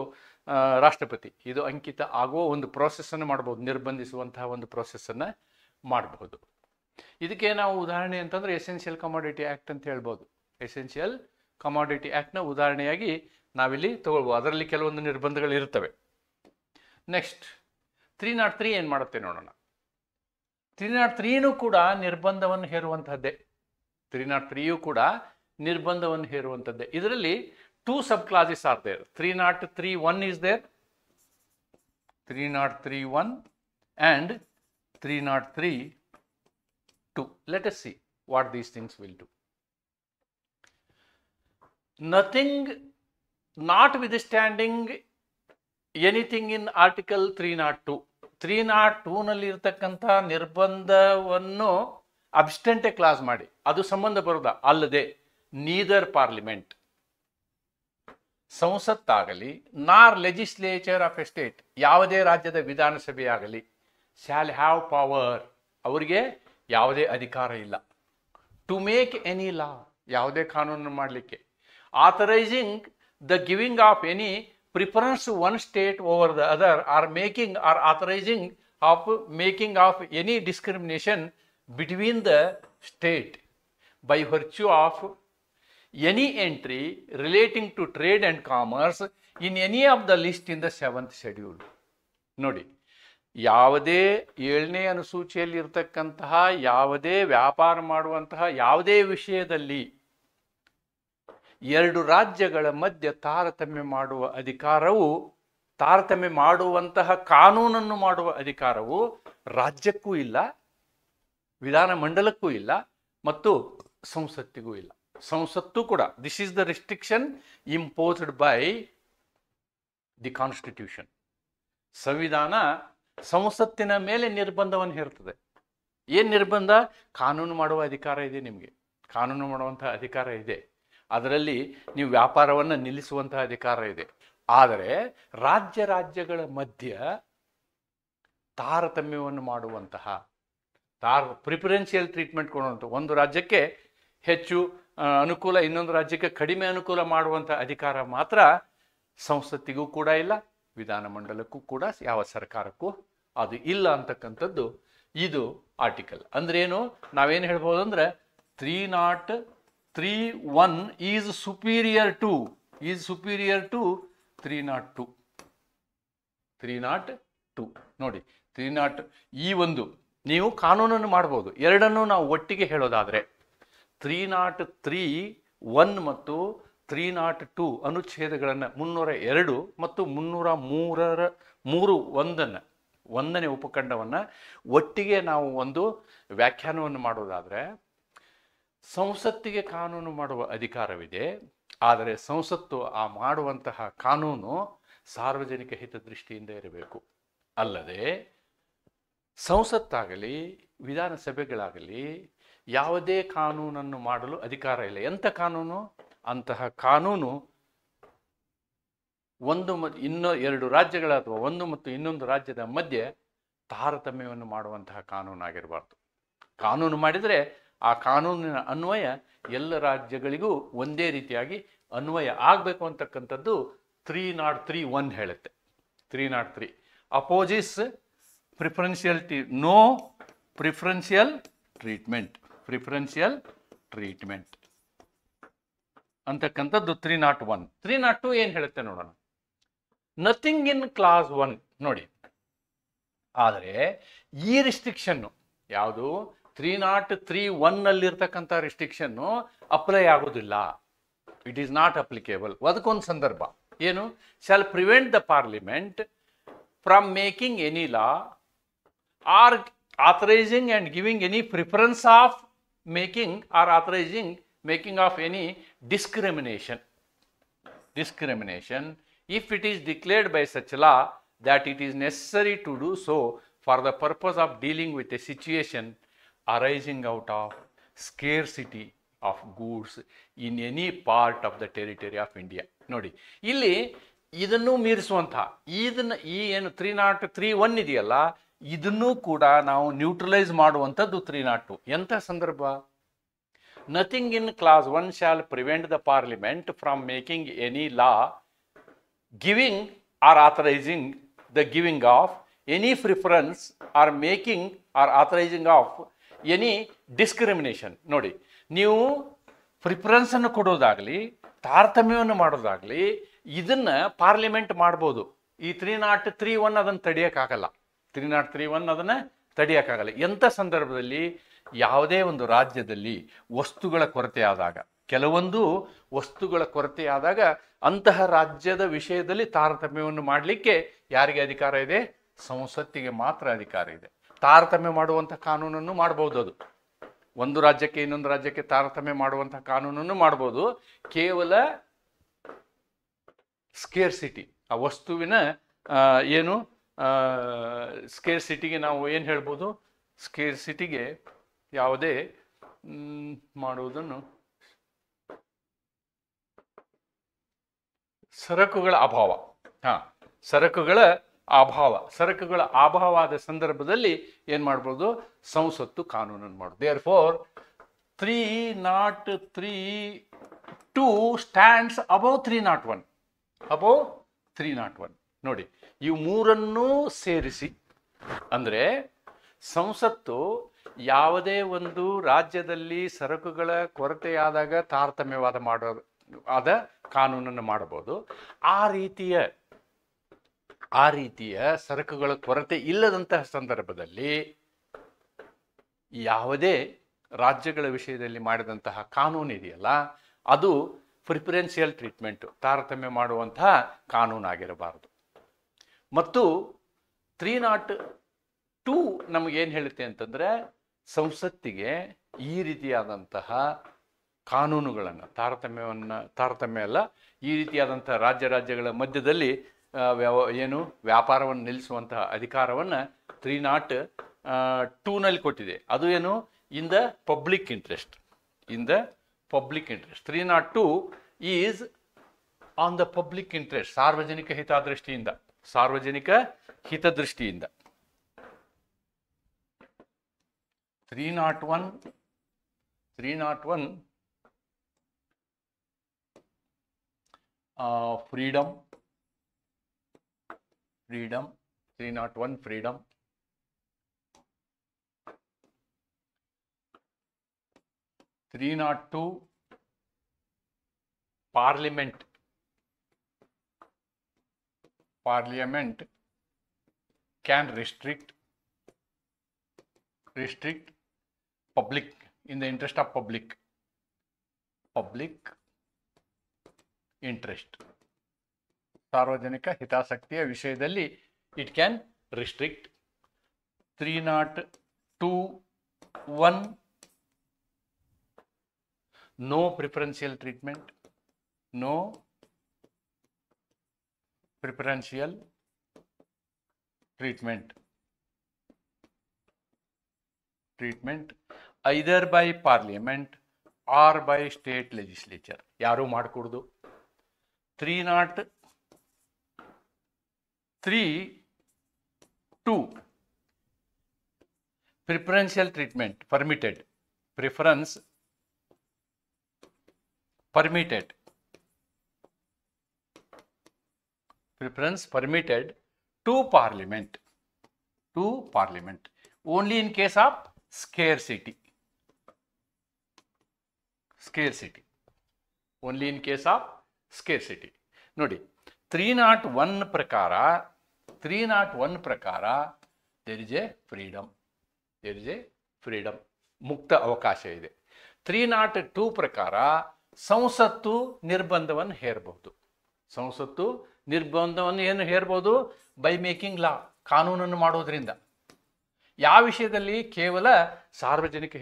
[SPEAKER 1] ರಾಷ್ಟ್ರಪತಿ, ಇದು ಅಂಕಿತ ಆಗುವ ಒಂದು ಪ್ರೋಸೆಸ್ಸನ್ನು ಮಾಡ್ಬೋದು. ನಿರ್ಬಂಧಿಸುವಂತಹ ಒಂದು ಪ್ರೋಸೆಸ್ಸನ್ನು ಮಾಡಬಹುದು. ಇದಕ್ಕೆ ನಾವು ಉದಾಹರಣೆ ಅಂತಂದರೆ ಎಸೆನ್ಷಿಯಲ್ ಕಮಾಡಿಟಿ ಆ್ಯಕ್ಟ್ ಅಂತ ಹೇಳ್ಬೋದು. ಎಸೆನ್ಷಿಯಲ್ ಕಮಾಡಿಟಿ ಆ್ಯಕ್ಟ್ನ ಉದಾಹರಣೆಯಾಗಿ ನಾವಿಲ್ಲಿ ತಗೊಳ್ಬೋದು. ಅದರಲ್ಲಿ ಕೆಲವೊಂದು ನಿರ್ಬಂಧಗಳು ಇರ್ತವೆ. ನೆಕ್ಸ್ಟ್ 303 ಏನು ಮಾಡುತ್ತೆ ನೋಡೋಣ. 303 ಕೂಡ ನಿರ್ಬಂಧವನ್ನು ಹೇರುವಂತಹದ್ದೇ. 303 ಕೂಡ ನಿರ್ಬಂಧವನ್ನು ಹೇರುವಂಥದ್ದೇ. ಇದರಲ್ಲಿ 2 sub clauses are there. 303(1) is there, 303(1) and 303(2). Let us see what these things will do. Nothing, notwithstanding anything in Article 302. 302 ನಲ್ಲಿ ಇರ್ತಕ್ಕಂಥ ನಿರ್ಬಂಧವನ್ನು ಅಬ್ಸ್ಟೆಂಟೆ ಕ್ಲಾಸ್ ಮಾಡಿ, ಅದು ಸಂಬಂಧ ಬರೋದ ಅಲ್ಲದೆ, ನೀದರ್ ಪಾರ್ಲಿಮೆಂಟ್, ಸಂಸತ್ತಾಗಲಿ ನಾರ್ ಲೆಜಿಸ್ಲೇಚರ್ ಆಫ್ ಎ ಸ್ಟೇಟ್, ಯಾವುದೇ ರಾಜ್ಯದ ವಿಧಾನಸಭೆಯಾಗಲಿ, ಶಾಲ್ ಹ್ಯಾವ್ ಪವರ್, ಅವರಿಗೆ ಯಾವುದೇ ಅಧಿಕಾರ ಇಲ್ಲ, ಟು ಮೇಕ್ ಎನಿ ಲಾ, ಯಾವುದೇ ಕಾನೂನು ಮಾಡಲಿಕ್ಕೆ, authorising the giving of any preference one state over the other, or making or authorising of making of any discrimination between the state by virtue of any entry relating to trade and commerce in any of the list in the 7th schedule. ನೋಡಿ, ಯಾವುದೇ 7ನೇ ಅನುಸೂಚಿಯಲ್ಲಿ ಇರತಕ್ಕಂತಹ ಯಾವುದೇ ವ್ಯಾಪಾರ ಮಾಡುವಂತಹ ಯಾವುದೇ ವಿಷಯದಲ್ಲಿ ಎರಡು ರಾಜ್ಯಗಳ ಮಧ್ಯೆ ತಾರತಮ್ಯ ಮಾಡುವ ಅಧಿಕಾರವು, ತಾರತಮ್ಯ ಮಾಡುವಂತಹ ಕಾನೂನನ್ನು ಮಾಡುವ ಅಧಿಕಾರವು ರಾಜ್ಯಕ್ಕೂ ಇಲ್ಲ, ವಿಧಾನಮಂಡಲಕ್ಕೂ ಇಲ್ಲ ಮತ್ತು ಸಂಸತ್ತಿಗೂ ಇಲ್ಲ. ಸಂಸತ್ತು ಕೂಡ, this is the restriction imposed by the constitution. ಸಂವಿಧಾನ ಸಂಸತ್ತಿನ ಮೇಲೆ ನಿರ್ಬಂಧವನ್ನು ಹೇರ್ತದೆ. ಏನು ನಿರ್ಬಂಧ? ಕಾನೂನು ಮಾಡುವ ಅಧಿಕಾರ ಇದೆ, ನಿಮಗೆ ಕಾನೂನು ಮಾಡುವಂತಹ ಅಧಿಕಾರ ಇದೆ, ಅದರಲ್ಲಿ ನೀವು ವ್ಯಾಪಾರವನ್ನು ನಿಲ್ಲಿಸುವಂತಹ ಅಧಿಕಾರ ಇದೆ. ಆದರೆ ರಾಜ್ಯಗಳ ಮಧ್ಯ ತಾರತಮ್ಯವನ್ನು ಮಾಡುವಂತಹ, ಪ್ರಿಫರೆನ್ಷಿಯಲ್ ಟ್ರೀಟ್ಮೆಂಟ್ ಕೊಡುವಂಥ, ಒಂದು ರಾಜ್ಯಕ್ಕೆ ಹೆಚ್ಚು ಅನುಕೂಲ, ಇನ್ನೊಂದು ರಾಜ್ಯಕ್ಕೆ ಕಡಿಮೆ ಅನುಕೂಲ ಮಾಡುವಂಥ ಅಧಿಕಾರ ಮಾತ್ರ ಸಂಸತ್ತಿಗೂ ಕೂಡ ಇಲ್ಲ, ವಿಧಾನಮಂಡಲಕ್ಕೂ ಕೂಡ, ಯಾವ ಸರ್ಕಾರಕ್ಕೂ ಅದು ಇಲ್ಲ ಅಂತಕ್ಕಂಥದ್ದು ಇದು ಆರ್ಟಿಕಲ್. ಅಂದ್ರೇನು? ನಾವೇನು ಹೇಳ್ಬೋದು ಅಂದರೆ 303(1) ಈಸ್ ಸುಪೀರಿಯರ್ ಟು 302. 302 ನೋಡಿ, 302 ಈ ಒಂದು ನೀವು ಕಾನೂನನ್ನು ಮಾಡ್ಬೋದು. ಎರಡನ್ನೂ ನಾವು ಒಟ್ಟಿಗೆ ಹೇಳೋದಾದರೆ 303(1) ಮತ್ತು 302 ಅನುಚ್ಛೇದಗಳನ್ನು 302 ಮತ್ತು 303 ಒಂದನೇ ಉಪಖಂಡವನ್ನು ಒಟ್ಟಿಗೆ ನಾವು ಒಂದು ವ್ಯಾಖ್ಯಾನವನ್ನು ಮಾಡೋದಾದರೆ, ಸಂಸತ್ತಿಗೆ ಕಾನೂನು ಮಾಡುವ ಅಧಿಕಾರವಿದೆ, ಆದರೆ ಸಂಸತ್ತು ಆ ಮಾಡುವಂತಹ ಕಾನೂನು ಸಾರ್ವಜನಿಕ ಹಿತದೃಷ್ಟಿಯಿಂದ ಇರಬೇಕು. ಅಲ್ಲದೆ ಸಂಸತ್ತಾಗಲಿ ವಿಧಾನಸಭೆಗಳಾಗಲಿ ಯಾವುದೇ ಕಾನೂನನ್ನು ಮಾಡಲು ಅಧಿಕಾರ ಇಲ್ಲ. ಎಂಥ ಕಾನೂನು? ಅಂತಹ ಕಾನೂನು ಎರಡು ರಾಜ್ಯಗಳ ಅಥವಾ ಒಂದು ಮತ್ತು ಇನ್ನೊಂದು ರಾಜ್ಯದ ಮಧ್ಯೆ ತಾರತಮ್ಯವನ್ನು ಮಾಡುವಂತಹ ಕಾನೂನಾಗಿರಬಾರ್ದು. ಕಾನೂನು ಮಾಡಿದರೆ ಆ ಕಾನೂನಿನ ಅನ್ವಯ ಎಲ್ಲ ರಾಜ್ಯಗಳಿಗೂ ಒಂದೇ ರೀತಿಯಾಗಿ ಅನ್ವಯ ಆಗಬೇಕು ಅಂತಕ್ಕಂಥದ್ದು 303(1) ಹೇಳುತ್ತೆ. 303 ಅಪೋಸಿಸ್ ನೋ ಪ್ರಿಫರೆನ್ಷಿಯಲ್ ಟ್ರೀಟ್ಮೆಂಟ್ ಅಂತಕ್ಕಂಥದ್ದು 301. 302 ಏನು ಹೇಳುತ್ತೆ ನೋಡೋಣ. ನಥಿಂಗ್ ಇನ್ ಕ್ಲಾಸ್ 1 ನೋಡಿ. ಆದರೆ ಈ ರಿಸ್ಟ್ರಿಕ್ಷನ್ನು ಯಾವುದು 303(1) ರಿಸ್ಟ್ರಿಕ್ಷನ್ನು ಅಪ್ಲೈ ಆಗೋದಿಲ್ಲ. It is not applicable. ಅದಕ್ಕೊಂದು ಸಂದರ್ಭ ಏನು? Shall prevent the parliament from making any law or authorizing and giving any preference of making or authorizing making of any discrimination if it is declared by such law that it is necessary to do so for the purpose of dealing with a situation arising out of scarcity of goods in any part of the territory of India. ನೋಡಿ, ಇಲ್ಲಿ ಇದನ್ನು ಮೀರಿಸುವಂತಹ ಈ ಏನು 303(1) ಇದೆಯಲ್ಲ, ಇದನ್ನು ಕೂಡ ನಾವು neutralise ಮಾಡುವಂಥದ್ದು 302. ಎಂಥ ಸಂದರ್ಭ? Nothing in clause 1 shall prevent the parliament from making any law giving or authorising the giving of any preference or making or authorising of any discrimination. ನೋಡಿ, ನೀವು ಪ್ರಿಫರೆನ್ಸನ್ನು ಕೊಡೋದಾಗಲಿ ತಾರತಮ್ಯವನ್ನು ಮಾಡೋದಾಗಲಿ ಇದನ್ನು ಪಾರ್ಲಿಮೆಂಟ್ ಮಾಡ್ಬೋದು. ಈ 303(1) ಅದನ್ನು ತಡೆಯೋಕ್ಕಾಗಲ್ಲ. 303(1) ಅದನ್ನು ತಡೆಯೋಕ್ಕಾಗಲ್ಲ. ಎಂಥ ಸಂದರ್ಭದಲ್ಲಿ? ಯಾವುದೇ ಒಂದು ರಾಜ್ಯದಲ್ಲಿ ವಸ್ತುಗಳ ಕೊರತೆ ಆದಾಗ, ಕೆಲವೊಂದು ವಸ್ತುಗಳ ಕೊರತೆ ಆದಾಗ ಅಂತಹ ರಾಜ್ಯದ ವಿಷಯದಲ್ಲಿ ತಾರತಮ್ಯವನ್ನು ಮಾಡಲಿಕ್ಕೆ ಯಾರಿಗೆ ಅಧಿಕಾರ ಇದೆ? ಸಂಸತ್ತಿಗೆ ಮಾತ್ರ ಅಧಿಕಾರ ಇದೆ. ತಾರತಮ್ಯ ಮಾಡುವಂಥ ಕಾನೂನನ್ನು ಮಾಡ್ಬೋದು. ಅದು ಒಂದು ರಾಜ್ಯಕ್ಕೆ ಇನ್ನೊಂದು ರಾಜ್ಯಕ್ಕೆ ತಾರತಮ್ಯ ಮಾಡುವಂಥ ಕಾನೂನನ್ನು ಮಾಡ್ಬೋದು. ಕೇವಲ ಸ್ಕೇರ್ಸಿಟಿ, ಆ ವಸ್ತುವಿನ ಏನು ಸ್ಕೇರ್ಸಿಟಿಗೆ ನಾವು ಏನು ಹೇಳ್ಬೋದು? ಸ್ಕೇರ್ಸಿಟಿಗೆ ಯಾವುದೇ ಮಾಡುವುದನ್ನು ಸರಕುಗಳ ಅಭಾವ. ಸರಕುಗಳ ಅಭಾವದ ಸಂದರ್ಭದಲ್ಲಿ ಏನು ಮಾಡ್ಬೋದು? ಸಂಸತ್ತು ಕಾನೂನನ್ನು ಮಾಡೋದು. Therefore 303(2) stands above 301. ಅಬೌವ್ 301. ನೋಡಿ, ಇವು ಮೂರನ್ನೂ ಸೇರಿಸಿ ಅಂದರೆ ಸಂಸತ್ತು ಯಾವುದೇ ಒಂದು ರಾಜ್ಯದಲ್ಲಿ ಸರಕುಗಳ ಕೊರತೆಯಾದಾಗ ತಾರತಮ್ಯವಾದ ಆದ ಕಾನೂನನ್ನು ಮಾಡಬಹುದು. ಆ ರೀತಿಯ ಸರಕುಗಳ ಕೊರತೆ ಇಲ್ಲದಂತಹ ಸಂದರ್ಭದಲ್ಲಿ ಯಾವುದೇ ರಾಜ್ಯಗಳ ವಿಷಯದಲ್ಲಿ ಮಾಡಿದಂತಹ ಕಾನೂನು ಇದೆಯಲ್ಲ, ಅದು ಪ್ರಿಫರೆನ್ಷಿಯಲ್ ಟ್ರೀಟ್ಮೆಂಟು, ತಾರತಮ್ಯ ಮಾಡುವಂತಹ ಕಾನೂನಾಗಿರಬಾರದು. ಮತ್ತು 302 ನಮಗೇನು ಹೇಳುತ್ತೆ ಅಂತಂದರೆ, ಸಂಸತ್ತಿಗೆ ಈ ರೀತಿಯಾದಂತಹ ಕಾನೂನುಗಳನ್ನು, ತಾರತಮ್ಯ ಅಲ್ಲ, ಈ ರೀತಿಯಾದಂತಹ ರಾಜ್ಯಗಳ ಮಧ್ಯದಲ್ಲಿ ವ್ಯಾಪಾರವನ್ನು ನಿಲ್ಲಿಸುವಂತಹ ಅಧಿಕಾರವನ್ನು 302ನಲ್ಲಿ ಕೊಟ್ಟಿದೆ. ಅದು ಏನು? ಇನ್ the public interest. 302 is on the public interest, ಸಾರ್ವಜನಿಕ ಹಿತದೃಷ್ಟಿಯಿಂದ. 301 freedom. 301 freedom. 302 parliament can restrict public, in the interest of public interest. ಸಾರ್ವಜನಿಕ ಹಿತಾಸಕ್ತಿಯ ವಿಷಯದಲ್ಲಿ it can restrict. 302(1) no preferential treatment. either by parliament or by state legislature. ಯಾರು ಮಾಡಿಕೊಡುದು? 303(2) preferential treatment permitted. Preference permitted to parliament only in case of scarcity. Only in case of scarcity. ನೋಡಿ, 301 ಪ್ರಕಾರ there is a freedom, ಮುಕ್ತ ಅವಕಾಶ ಇದೆ. 302 ಪ್ರಕಾರ ಸಂಸತ್ತು ನಿರ್ಬಂಧವನ್ನು ಹೇರಬಹುದು. ಏನು ಹೇರಬಹುದು? ಬೈ ಮೇಕಿಂಗ್ ಲಾ, ಕಾನೂನನ್ನು ಮಾಡೋದ್ರಿಂದ. ಯಾವ ವಿಷಯದಲ್ಲಿ? ಕೇವಲ ಸಾರ್ವಜನಿಕ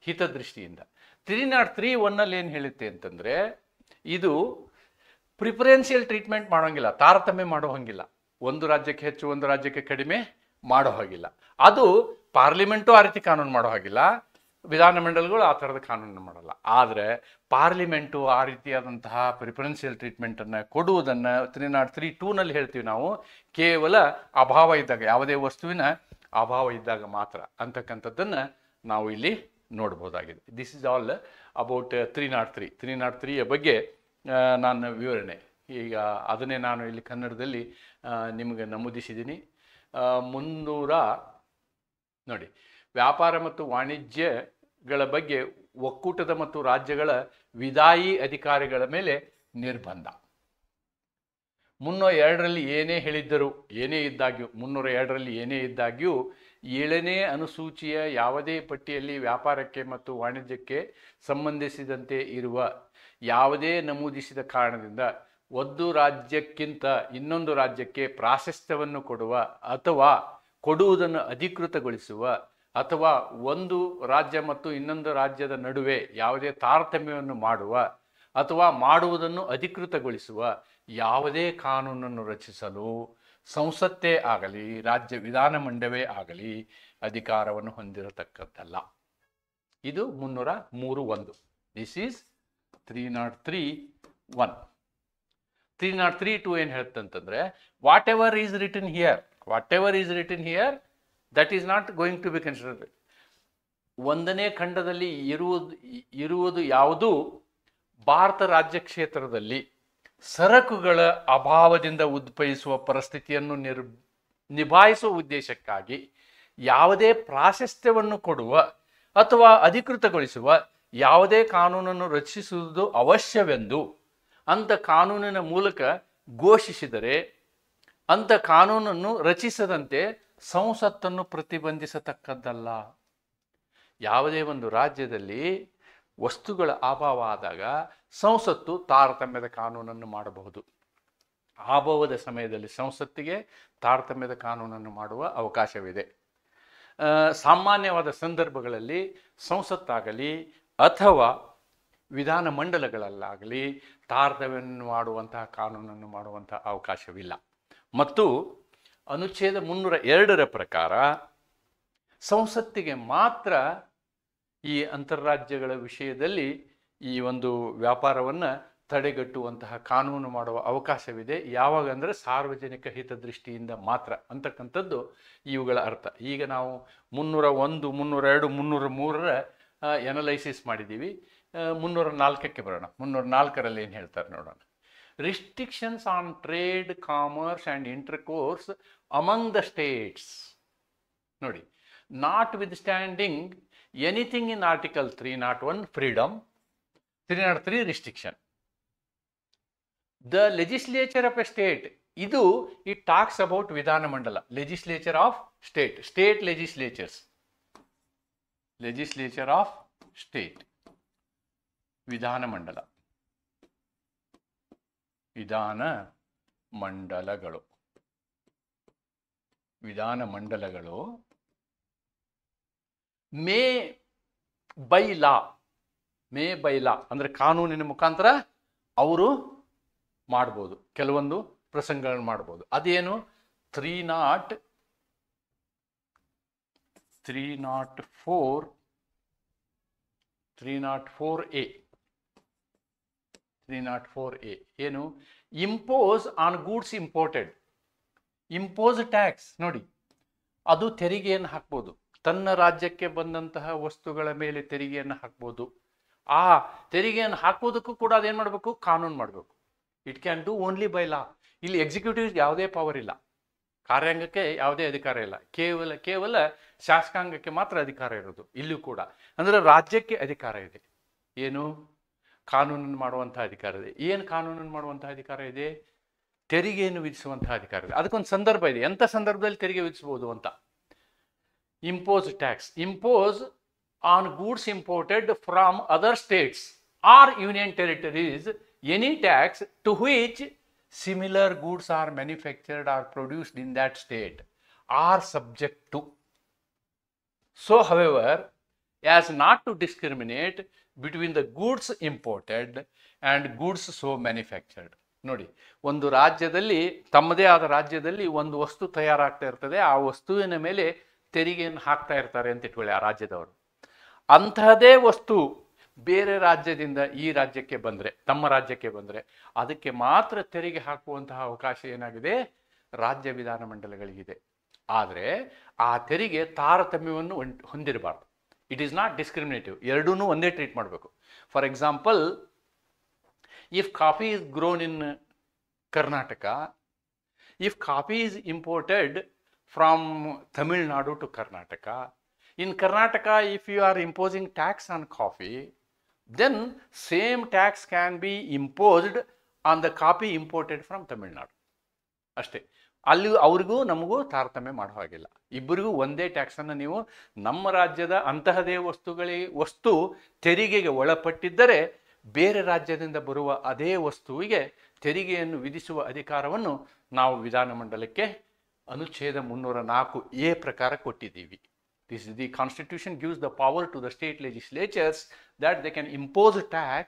[SPEAKER 1] ಹಿತದೃಷ್ಟಿಯಿಂದ. 303(1) ಏನು ಹೇಳುತ್ತೆ ಅಂತಂದರೆ, ಇದು ಪ್ರಿಫರೆನ್ಷಿಯಲ್ ಟ್ರೀಟ್ಮೆಂಟ್ ಮಾಡೋಂಗಿಲ್ಲ, ತಾರತಮ್ಯ ಮಾಡೋ ಹಂಗಿಲ್ಲ. ಒಂದು ರಾಜ್ಯಕ್ಕೆ ಹೆಚ್ಚು, ಒಂದು ರಾಜ್ಯಕ್ಕೆ ಕಡಿಮೆ ಮಾಡೋ ಹಾಗಿಲ್ಲ. ಅದು ಪಾರ್ಲಿಮೆಂಟು ಆ ರೀತಿ ಕಾನೂನು ಮಾಡೋ ಹಾಗಿಲ್ಲ, ವಿಧಾನಮಂಡಲಗಳು ಆ ಥರದ ಕಾನೂನು ಮಾಡಲ್ಲ. ಆದರೆ ಪಾರ್ಲಿಮೆಂಟು ಆ ರೀತಿಯಾದಂತಹ ಪ್ರಿಫರೆನ್ಷಿಯಲ್ ಟ್ರೀಟ್ಮೆಂಟನ್ನು ಕೊಡುವುದನ್ನು 303(2) ಹೇಳ್ತೀವಿ ನಾವು. ಕೇವಲ ಅಭಾವ ಇದ್ದಾಗ, ಯಾವುದೇ ವಸ್ತುವಿನ ಅಭಾವ ಇದ್ದಾಗ ಮಾತ್ರ ಅಂತಕ್ಕಂಥದ್ದನ್ನು ನಾವು ಇಲ್ಲಿ ನೋಡ್ಬೋದಾಗಿದೆ. ದಿಸ್ ಇಸ್ ಆಲ್ ಅಬೌಟ್ 303ಯ ಬಗ್ಗೆ ನಾನು ವಿವರಣೆ. ಈಗ ಅದನ್ನೇ ನಾನು ಇಲ್ಲಿ ಕನ್ನಡದಲ್ಲಿ ನಿಮಗೆ ನಮೂದಿಸಿದ್ದೀನಿ. 300 ನೋಡಿ, ವ್ಯಾಪಾರ ಮತ್ತು ವಾಣಿಜ್ಯಗಳ ಬಗ್ಗೆ ಒಕ್ಕೂಟದ ಮತ್ತು ರಾಜ್ಯಗಳ ವಿಧಾಯಿ ಅಧಿಕಾರಿಗಳ ಮೇಲೆ ನಿರ್ಬಂಧ. 302ರಲ್ಲಿ ಏನೇ ಇದ್ದಾಗ್ಯೂ 7ನೇ ಅನುಸೂಚಿಯ ಯಾವುದೇ ಪಟ್ಟಿಯಲ್ಲಿ ವ್ಯಾಪಾರಕ್ಕೆ ಮತ್ತು ವಾಣಿಜ್ಯಕ್ಕೆ ಸಂಬಂಧಿಸಿದಂತೆ ಇರುವ ಯಾವುದೇ ನಮೂದಿಸಿದ ಕಾರಣದಿಂದ ಒಂದು ರಾಜ್ಯಕ್ಕಿಂತ ಇನ್ನೊಂದು ರಾಜ್ಯಕ್ಕೆ ಪ್ರಾಶಸ್ತ್ಯವನ್ನು ಕೊಡುವ ಅಥವಾ ಕೊಡುವುದನ್ನು ಅಧಿಕೃತಗೊಳಿಸುವ ಅಥವಾ ಒಂದು ರಾಜ್ಯ ಮತ್ತು ಇನ್ನೊಂದು ರಾಜ್ಯದ ನಡುವೆ ಯಾವುದೇ ತಾರತಮ್ಯವನ್ನು ಮಾಡುವ ಅಥವಾ ಮಾಡುವುದನ್ನು ಅಧಿಕೃತಗೊಳಿಸುವ ಯಾವುದೇ ಕಾನೂನನ್ನು ರಚಿಸಲು ಸಂಸತ್ತೇ ಆಗಲಿ ರಾಜ್ಯ ವಿಧಾನಮಂಡಲವೇ ಆಗಲಿ ಅಧಿಕಾರವನ್ನು ಹೊಂದಿರತಕ್ಕದ್ದಲ್ಲ. ಇದು 303(1). This is 303(1). 303(2) ಏನು ಹೇಳ್ತಂತಂದ್ರೆ whatever is written here that is not going to be considered. ಒಂದನೇ ಖಂಡದಲ್ಲಿ ಇರುವುದು ಯಾವುದು ಭಾರತ ರಾಜ್ಯ ಕ್ಷೇತ್ರದಲ್ಲಿ ಸರಕುಗಳ ಅಭಾವದಿಂದ ಉದ್ಭವಿಸುವ ಪರಿಸ್ಥಿತಿಯನ್ನು ನಿಭಾಯಿಸುವ ಉದ್ದೇಶಕ್ಕಾಗಿ ಯಾವುದೇ ಪ್ರಾಶಸ್ತ್ಯವನ್ನು ಕೊಡುವ ಅಥವಾ ಅಧಿಕೃತಗೊಳಿಸುವ ಯಾವುದೇ ಕಾನೂನನ್ನು ರಚಿಸುವುದು ಅವಶ್ಯವೆಂದು ಅಂಥ ಕಾನೂನಿನ ಮೂಲಕ ಘೋಷಿಸಿದರೆ ಅಂಥ ಕಾನೂನನ್ನು ರಚಿಸದಂತೆ ಸಂಸತ್ತನ್ನು ಪ್ರತಿಬಂಧಿಸತಕ್ಕದ್ದಲ್ಲ. ಯಾವುದೇ ಒಂದು ರಾಜ್ಯದಲ್ಲಿ ವಸ್ತುಗಳ ಅಭಾವ ಆದಾಗ ಸಂಸತ್ತು ತಾರತಮ್ಯದ ಕಾನೂನನ್ನು ಮಾಡಬಹುದು. ಅಭಾವದ ಸಮಯದಲ್ಲಿ ಸಂಸತ್ತಿಗೆ ತಾರತಮ್ಯದ ಕಾನೂನನ್ನು ಮಾಡುವ ಅವಕಾಶವಿದೆ. ಸಾಮಾನ್ಯವಾದ ಸಂದರ್ಭಗಳಲ್ಲಿ ಸಂಸತ್ತಾಗಲಿ ಅಥವಾ ವಿಧಾನಮಂಡಲಗಳಲ್ಲಾಗಲಿ ತಾರತಮ್ಯವನ್ನು ಮಾಡುವಂತಹ ಕಾನೂನನ್ನು ಮಾಡುವಂತಹ ಅವಕಾಶವಿಲ್ಲ. ಮತ್ತು ಅನುಚ್ಛೇದ 302 ಪ್ರಕಾರ ಸಂಸತ್ತಿಗೆ ಮಾತ್ರ ಈ ಅಂತಾರಾಜ್ಯಗಳ ವಿಷಯದಲ್ಲಿ ಈ ಒಂದು ವ್ಯಾಪಾರವನ್ನು ತಡೆಗಟ್ಟುವಂತಹ ಕಾನೂನು ಮಾಡುವ ಅವಕಾಶವಿದೆ. ಯಾವಾಗ ಅಂದರೆ ಸಾರ್ವಜನಿಕ ಹಿತದೃಷ್ಟಿಯಿಂದ ಮಾತ್ರ ಅಂತಕ್ಕಂಥದ್ದು ಇವುಗಳ ಅರ್ಥ. ಈಗ ನಾವು 301, 302, 303ರ ಎನಲೈಸಿಸ್ ಮಾಡಿದ್ದೀವಿ. 304ಕ್ಕೆ ಬರೋಣ. 304ರಲ್ಲಿ ಏನು ಹೇಳ್ತಾರೆ ನೋಡೋಣ. Restrictions on trade, commerce and intercourse among the states. ನೋಡಿ, notwithstanding anything in article 301 freedom, 303 restriction. The legislature of a state, ಇದು ಇಟ್ ಟಾಕ್ಸ್ ಅಬೌಟ್ ವಿಧಾನಮಂಡಲ, legislature of state, state legislatures, legislature of state, ವಿಧಾನಮಂಡಲ, ವಿಧಾನಮಂಡಲಗಳು May by ಲಾ ಅಂದರೆ ಕಾನೂನಿನ ಮುಖಾಂತರ ಅವರು ಮಾಡ್ಬೋದು, ಕೆಲವೊಂದು ಪ್ರಸಂಗಗಳನ್ನು ಮಾಡ್ಬೋದು. ಅದೇನು 304A ಏನು? Impose on goods imported. Impose tax ನೋಡಿ, ಅದು ತೆರಿಗೆಯನ್ನು ಹಾಕ್ಬೋದು. ತನ್ನ ರಾಜ್ಯಕ್ಕೆ ಬಂದಂತಹ ವಸ್ತುಗಳ ಮೇಲೆ ತೆರಿಗೆಯನ್ನು ಹಾಕ್ಬೋದು. ಆ ತೆರಿಗೆಯನ್ನು ಹಾಕೋದಕ್ಕೂ ಕೂಡ ಅದೇನು ಮಾಡಬೇಕು? ಕಾನೂನು ಮಾಡಬೇಕು. It can do only by ಲಾ. ಇಲ್ಲಿ ಎಕ್ಸಿಕ್ಯೂಟಿವ್ ಯಾವುದೇ ಪವರ್ ಇಲ್ಲ, ಕಾರ್ಯಾಂಗಕ್ಕೆ ಯಾವುದೇ ಅಧಿಕಾರ ಇಲ್ಲ, ಕೇವಲ ಶಾಸಕಾಂಗಕ್ಕೆ ಮಾತ್ರ ಅಧಿಕಾರ ಇರೋದು. ಇಲ್ಲೂ ಕೂಡ ಅಂದರೆ ರಾಜ್ಯಕ್ಕೆ ಅಧಿಕಾರ ಇದೆ. ಏನು? ಕಾನೂನನ್ನು ಮಾಡುವಂತಹ ಅಧಿಕಾರ ಇದೆ. ಏನು ಕಾನೂನನ್ನು ಮಾಡುವಂತಹ ಅಧಿಕಾರ ಇದೆ? ತೆರಿಗೆಯನ್ನು ವಿಧಿಸುವಂತಹ ಅಧಿಕಾರ ಇದೆ. ಅದಕ್ಕೊಂದು ಸಂದರ್ಭ ಇದೆ, ಎಂಥ ಸಂದರ್ಭದಲ್ಲಿ ತೆರಿಗೆ ವಿಧಿಸಬಹುದು ಅಂತ. Impose tax, impose on goods imported from other states or union territories any tax to which similar goods are manufactured or produced in that state are subject to. So, however, as not to discriminate between the goods imported and goods so manufactured. ನೋಡಿ, ಒಂದು ರಾಜ್ಯದಲ್ಲಿ, ತಮ್ಮದೇ ಆದ ರಾಜ್ಯದಲ್ಲಿ ಒಂದು ವಸ್ತು ತಯಾರಾಗ್ತಾ ಇರ್ತದೆ, ಆ ವಸ್ತುವಿನ ಮೇಲೆ ತೆರಿಗೆಯನ್ನು ಹಾಕ್ತಾ ಇರ್ತಾರೆ ಅಂತ ಇಟ್ಕೊಳ್ಳಿ ಆ ರಾಜ್ಯದವರು. ಅಂತಹದೇ ವಸ್ತು ಬೇರೆ ರಾಜ್ಯದಿಂದ ಈ ರಾಜ್ಯಕ್ಕೆ ಬಂದರೆ, ತಮ್ಮ ರಾಜ್ಯಕ್ಕೆ ಬಂದರೆ, ಅದಕ್ಕೆ ಮಾತ್ರ ತೆರಿಗೆ ಹಾಕುವಂತಹ ಅವಕಾಶ ಏನಾಗಿದೆ? ರಾಜ್ಯ ವಿಧಾನಮಂಡಲಗಳಿಗಿದೆ. ಆದರೆ ಆ ತೆರಿಗೆ ತಾರತಮ್ಯವನ್ನು ಹೊಂದಿರಬಾರ್ದು. It is not discriminative. ಎರಡೂ ಒಂದೇ ಟ್ರೀಟ್ ಮಾಡಬೇಕು. For example, if coffee is grown in Karnataka, if coffee is imported from Tamil Nadu to Karnataka, in Karnataka, if you are imposing tax on coffee, then same tax can be imposed on the coffee imported from Tamil Nadu. ಅಷ್ಟೇ. ಅಲ್ಲಿ ಅವ್ರಿಗೂ ನಮಗೂ ತಾರತಮ್ಯ ಮಾಡೋ ಹಾಗಿಲ್ಲ. ಇಬ್ಬರಿಗೂ ಒಂದೇ ಟ್ಯಾಕ್ಸನ್ನು ನೀವು ನಮ್ಮ ರಾಜ್ಯದ ಅಂತಹದೇ ವಸ್ತು ತೆರಿಗೆಗೆ ಒಳಪಟ್ಟಿದ್ದರೆ ಬೇರೆ ರಾಜ್ಯದಿಂದ ಬರುವ ಅದೇ ವಸ್ತುವಿಗೆ ತೆರಿಗೆಯನ್ನು ವಿಧಿಸುವ ಅಧಿಕಾರವನ್ನು ನಾವು ವಿಧಾನಮಂಡಲಕ್ಕೆ ಅನುಚ್ಛೇದ 304A ಪ್ರಕಾರ ಕೊಟ್ಟಿದ್ದೀವಿ. This is the Constitution gives the power to the state legislatures that they can impose a tax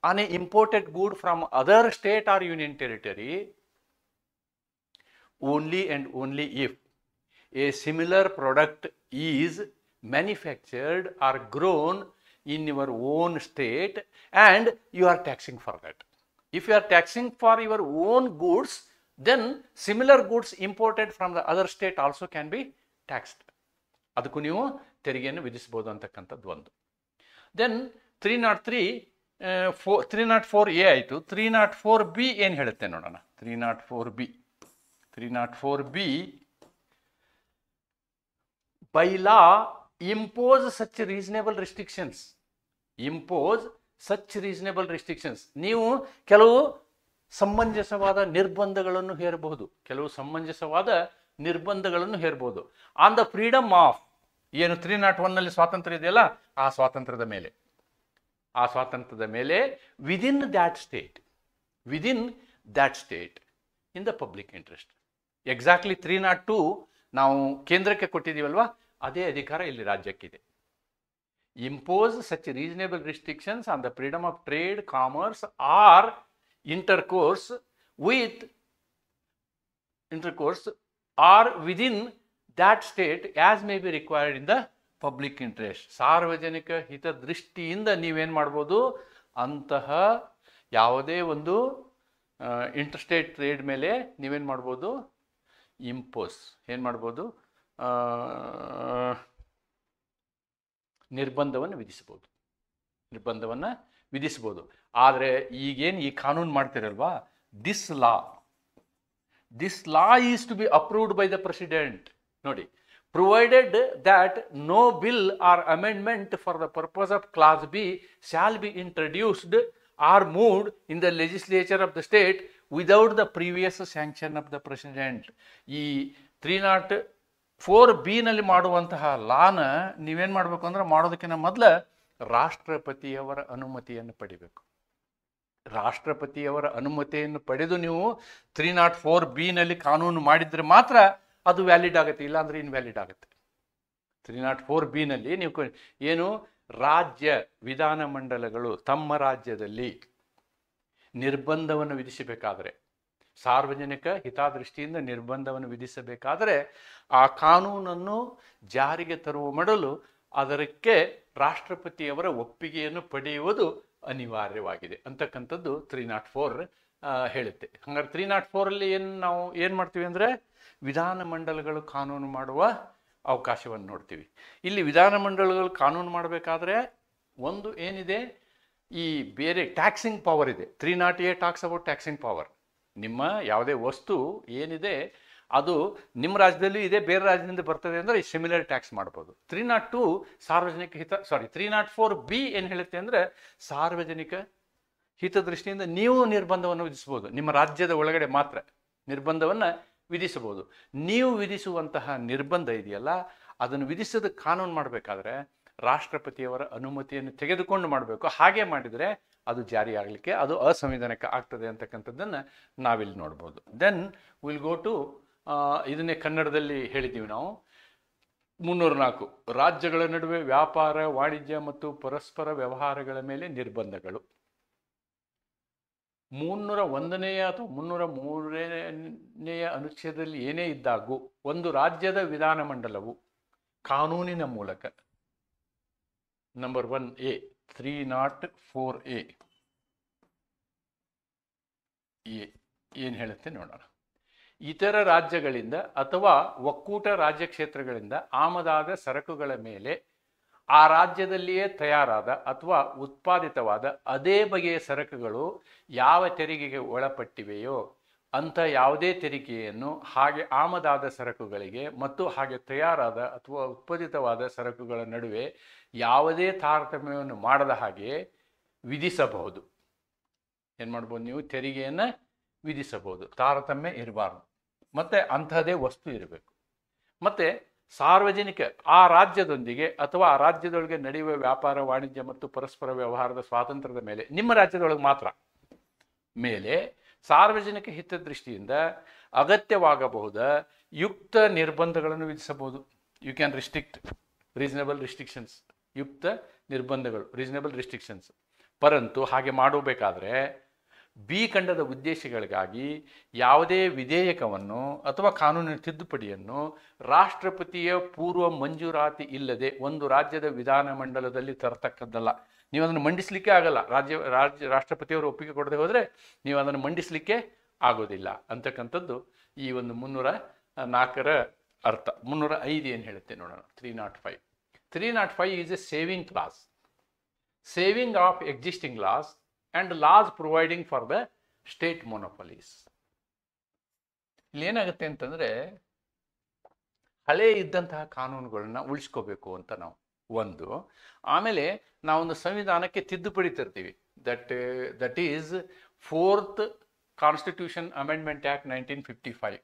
[SPEAKER 1] on an imported good from other state or union territory only and only if a similar product is manufactured or grown in your own state and you are taxing for that. If you are taxing for your own goods, then similar goods imported from the other state also can be taxed. ಅದಕ್ಕೂ ನೀವು ತೆರಿಗೆಯನ್ನು ವಿಧಿಸಬಹುದು ಅಂತಕ್ಕಂಥದ್ದು ಒಂದು. Then 304A ಆಯಿತು. 304B ಏನು ಹೇಳುತ್ತೆ ನೋಡೋಣ. 304B by law impose such reasonable restrictions. ನೀವು ಕೆಲವು ಸಮಂಜಸವಾದ ನಿರ್ಬಂಧಗಳನ್ನು ಹೇರಬಹುದು ಆನ್ ದ ಫ್ರೀಡಮ್ ಆಫ್, ಏನು 301ನಲ್ಲಿ ಸ್ವಾತಂತ್ರ್ಯ ಇದೆಯಲ್ಲ ಆ ಸ್ವಾತಂತ್ರ್ಯದ ಮೇಲೆ within that state in the public interest. Exactly 302 ನಾವು ಕೇಂದ್ರಕ್ಕೆ ಕೊಟ್ಟಿದ್ದೀವಲ್ವಾ, ಅದೇ ಅಧಿಕಾರ ಇಲ್ಲಿ ರಾಜ್ಯಕ್ಕಿದೆ. Impose such reasonable restrictions on the freedom of trade, commerce or intercourse or within that state as may be required in the public interest. ಸಾರ್ವಜನಿಕ ಹಿತದೃಷ್ಟಿಯಿಂದ ನೀವೇನು ಮಾಡ್ಬೋದು, ಅಂತಹ ಯಾವುದೇ ಒಂದು ಇಂಟರ್ಸ್ಟೇಟ್ ಟ್ರೇಡ್ ಮೇಲೆ ನೀವೇನು ಮಾಡ್ಬೋದು, ನಿರ್ಬಂಧವನ್ನು ವಿಧಿಸಬಹುದು. ಆದರೆ ಈಗೇನು ಈ ಕಾನೂನು ಮಾಡ್ತಿರಲ್ವಾ, this law is to be approved by the president. ನೋಡಿ, provided that no bill or amendment for the purpose of clause B shall be introduced or moved in the legislature of the state without the previous sanction of the president. ಈ 304B ನಲ್ಲಿ ಮಾಡುವಂತಹ ಲಾನ ನೀವೇನು ಮಾಡಬೇಕು ಅಂದ್ರೆ, ಮಾಡೋದಕ್ಕಿಂತ ಮೊದಲು ರಾಷ್ಟ್ರಪತಿಯವರ ಅನುಮತಿಯನ್ನು ಪಡಿಬೇಕು. ರಾಷ್ಟ್ರಪತಿಯವರ ಅನುಮತಿಯನ್ನು ಪಡೆದು ನೀವು 304B ನಲ್ಲಿ ಕಾನೂನು ಮಾಡಿದ್ರೆ ಮಾತ್ರ ಅದು ವ್ಯಾಲಿಡ್ ಆಗುತ್ತೆ, ಇಲ್ಲಾಂದ್ರೆ ಇನ್ವ್ಯಾಲಿಡ್ ಆಗುತ್ತೆ. 304B ನಲ್ಲಿ ನೀವು ಏನು, ರಾಜ್ಯ ವಿಧಾನಮಂಡಲಗಳು ತಮ್ಮ ರಾಜ್ಯದಲ್ಲಿ ನಿರ್ಬಂಧವನ್ನು ವಿಧಿಸಬೇಕಾದರೆ, ಸಾರ್ವಜನಿಕ ಹಿತದೃಷ್ಟಿಯಿಂದ ನಿರ್ಬಂಧವನ್ನು ವಿಧಿಸಬೇಕಾದರೆ ಆ ಕಾನೂನನ್ನು ಜಾರಿಗೆ ತರುವ ಮೊದಲು ಅದಕ್ಕೆ ರಾಷ್ಟ್ರಪತಿಯವರ ಒಪ್ಪಿಗೆಯನ್ನು ಪಡೆಯುವುದು ಅನಿವಾರ್ಯವಾಗಿದೆ ಅಂತಕ್ಕಂಥದ್ದು 304 ಹೇಳುತ್ತೆ. ಹಂಗಾರೆ 304 ನಾವು ಏನು ಮಾಡ್ತೀವಿ ಅಂದರೆ, ವಿಧಾನಮಂಡಲಗಳು ಕಾನೂನು ಮಾಡುವ ಅವಕಾಶವನ್ನು ನೋಡ್ತೀವಿ. ಇಲ್ಲಿ ವಿಧಾನಮಂಡಲಗಳು ಕಾನೂನು ಮಾಡಬೇಕಾದ್ರೆ ಒಂದು ಏನಿದೆ, ಈ ಬೇರೆ ಟ್ಯಾಕ್ಸಿಂಗ್ ಪವರ್ ಇದೆ. 308 ಟಾಕ್ಸ್ ಅಬೌಟ್ ಟ್ಯಾಕ್ಸಿಂಗ್ ಪವರ್. ನಿಮ್ಮ ಯಾವುದೇ ವಸ್ತು ಏನಿದೆ ಅದು ನಿಮ್ಮ ರಾಜ್ಯದಲ್ಲಿ ಇದೆ, ಬೇರೆ ರಾಜ್ಯದಿಂದ ಬರ್ತದೆ ಅಂದರೆ ಸಿಮಿಲರ್ ಟ್ಯಾಕ್ಸ್ ಮಾಡ್ಬೋದು. 302 304B ಏನು ಹೇಳುತ್ತೆ ಅಂದರೆ, ಸಾರ್ವಜನಿಕ ಹಿತದೃಷ್ಟಿಯಿಂದ ನೀವು ನಿರ್ಬಂಧವನ್ನು ವಿಧಿಸಬಹುದು. ನಿಮ್ಮ ರಾಜ್ಯದ ಒಳಗಡೆ ಮಾತ್ರ ನಿರ್ಬಂಧವನ್ನು ವಿಧಿಸಬಹುದು. ನೀವು ವಿಧಿಸುವಂತಹ ನಿರ್ಬಂಧ ಇದೆಯಲ್ಲ, ಅದನ್ನು ವಿಧಿಸೋದು ಕಾನೂನು ಮಾಡಬೇಕಾದ್ರೆ ರಾಷ್ಟ್ರಪತಿಯವರ ಅನುಮತಿಯನ್ನು ತೆಗೆದುಕೊಂಡು ಮಾಡಬೇಕು. ಹಾಗೆ ಮಾಡಿದರೆ ಅದು ಜಾರಿಯಾಗಲಿಕ್ಕೆ ಅದು ಅಸಂವಿಧಾನಿಕ ಆಗ್ತದೆ ಅಂತಕ್ಕಂಥದ್ದನ್ನು ನಾವಿಲ್ಲಿ ನೋಡ್ಬೋದು. ದೆನ್ ವಿಲ್ ಗೋ ಟು, ಇದನ್ನೇ ಕನ್ನಡದಲ್ಲಿ ಹೇಳಿದ್ದೀವಿ ನಾವು, 304 ರಾಜ್ಯಗಳ ನಡುವೆ ವ್ಯಾಪಾರ, ವಾಣಿಜ್ಯ ಮತ್ತು ಪರಸ್ಪರ ವ್ಯವಹಾರಗಳ ಮೇಲೆ ನಿರ್ಬಂಧಗಳು. 301ನೇ ಅಥವಾ 303ನೇ ಅನುಚ್ಛೇದದಲ್ಲಿ ಏನೇ ಇದ್ದಾಗೂ ಒಂದು ರಾಜ್ಯದ ವಿಧಾನಮಂಡಲವು ಕಾನೂನಿನ ಮೂಲಕ, ನಂಬರ್ 1A 304A ಏನು ಹೇಳುತ್ತೆ ನೋಡೋಣ. ಇತರ ರಾಜ್ಯಗಳಿಂದ ಅಥವಾ ಒಕ್ಕೂಟ ರಾಜ್ಯ ಕ್ಷೇತ್ರಗಳಿಂದ ಆಮದಾದ ಸರಕುಗಳ ಮೇಲೆ ಆ ರಾಜ್ಯದಲ್ಲಿಯೇ ತಯಾರಾದ ಅಥವಾ ಉತ್ಪಾದಿತವಾದ ಅದೇ ಬಗೆಯ ಸರಕುಗಳು ಯಾವ ತೆರಿಗೆಗೆ ಒಳಪಟ್ಟಿವೆಯೋ ಅಂಥ ಯಾವುದೇ ತೆರಿಗೆಯನ್ನು ಹಾಗೆ ಆಮದಾದ ಸರಕುಗಳಿಗೆ ಮತ್ತು ಹಾಗೆ ತಯಾರಾದ ಅಥವಾ ಉತ್ಪಾದಿತವಾದ ಸರಕುಗಳ ನಡುವೆ ಯಾವುದೇ ತಾರತಮ್ಯವನ್ನು ಮಾಡದ ಹಾಗೆ ವಿಧಿಸಬಹುದು. ಏನು ಮಾಡ್ಬೋದು ನೀವು, ತೆರಿಗೆಯನ್ನು ವಿಧಿಸಬಹುದು. ತಾರತಮ್ಯ ಇರಬಾರ್ದು, ಮತ್ತು ಅಂಥದ್ದೇ ವಸ್ತು ಇರಬೇಕು. ಮತ್ತು ಸಾರ್ವಜನಿಕ ಆ ರಾಜ್ಯದೊಂದಿಗೆ ಅಥವಾ ಆ ರಾಜ್ಯದೊಳಗೆ ನಡೆಯುವ ವ್ಯಾಪಾರ, ವಾಣಿಜ್ಯ ಮತ್ತು ಪರಸ್ಪರ ವ್ಯವಹಾರದ ಸ್ವಾತಂತ್ರ್ಯದ ಮೇಲೆ, ನಿಮ್ಮ ರಾಜ್ಯದೊಳಗೆ ಮಾತ್ರ ಮೇಲೆ ಸಾರ್ವಜನಿಕ ಹಿತದೃಷ್ಟಿಯಿಂದ ಅಗತ್ಯವಾಗಬಹುದ ಯುಕ್ತ ನಿರ್ಬಂಧಗಳನ್ನು ವಿಧಿಸಬಹುದು. You can restrict reasonable restrictions, ಯುಕ್ತ ನಿರ್ಬಂಧಗಳು, ರೀಸನಬಲ್ ರಿಸ್ಟ್ರಿಕ್ಷನ್ಸ್. ಪರಂತು ಹಾಗೆ ಮಾಡಬೇಕಾದ್ರೆ ಬಿ ಖಂಡದ ಉದ್ದೇಶಗಳಿಗಾಗಿ ಯಾವುದೇ ವಿಧೇಯಕವನ್ನು ಅಥವಾ ಕಾನೂನಿನ ತಿದ್ದುಪಡಿಯನ್ನು ರಾಷ್ಟ್ರಪತಿಯ ಪೂರ್ವ ಮಂಜೂರಾತಿ ಇಲ್ಲದೆ ಒಂದು ರಾಜ್ಯದ ವಿಧಾನಮಂಡಲದಲ್ಲಿ ತರತಕ್ಕದ್ದಲ್ಲ. ನೀವು ಅದನ್ನು ಮಂಡಿಸಲಿಕ್ಕೆ ಆಗಲ್ಲ. ರಾಷ್ಟ್ರಪತಿಯವರು ಒಪ್ಪಿಗೆ ಕೊಡದೆ ಹೋದರೆ ನೀವು ಅದನ್ನು ಮಂಡಿಸಲಿಕ್ಕೆ ಆಗೋದಿಲ್ಲ ಅಂತಕ್ಕಂಥದ್ದು ಈ ಒಂದು 304ರ ಅರ್ಥ. 305 ಏನು ಹೇಳುತ್ತೆ ನೋಡೋಣ. 305 is a saving clause, saving of existing laws and laws providing for the state monopolies. ಇಲ್ಲಿ ಏನಾಗುತ್ತೆ ಅಂತಂದರೆ, ಹಳೆ ಇದ್ದಂತಹ ಕಾನೂನುಗಳನ್ನ ಉಳಿಸ್ಕೋಬೇಕು ಅಂತ ನಾವು ಒಂದು. ಆಮೇಲೆ ನಾವೊಂದು ಸಂವಿಧಾನಕ್ಕೆ ತಿದ್ದುಪಡಿ ತರ್ತೀವಿ. That is 4th constitution amendment act 1955,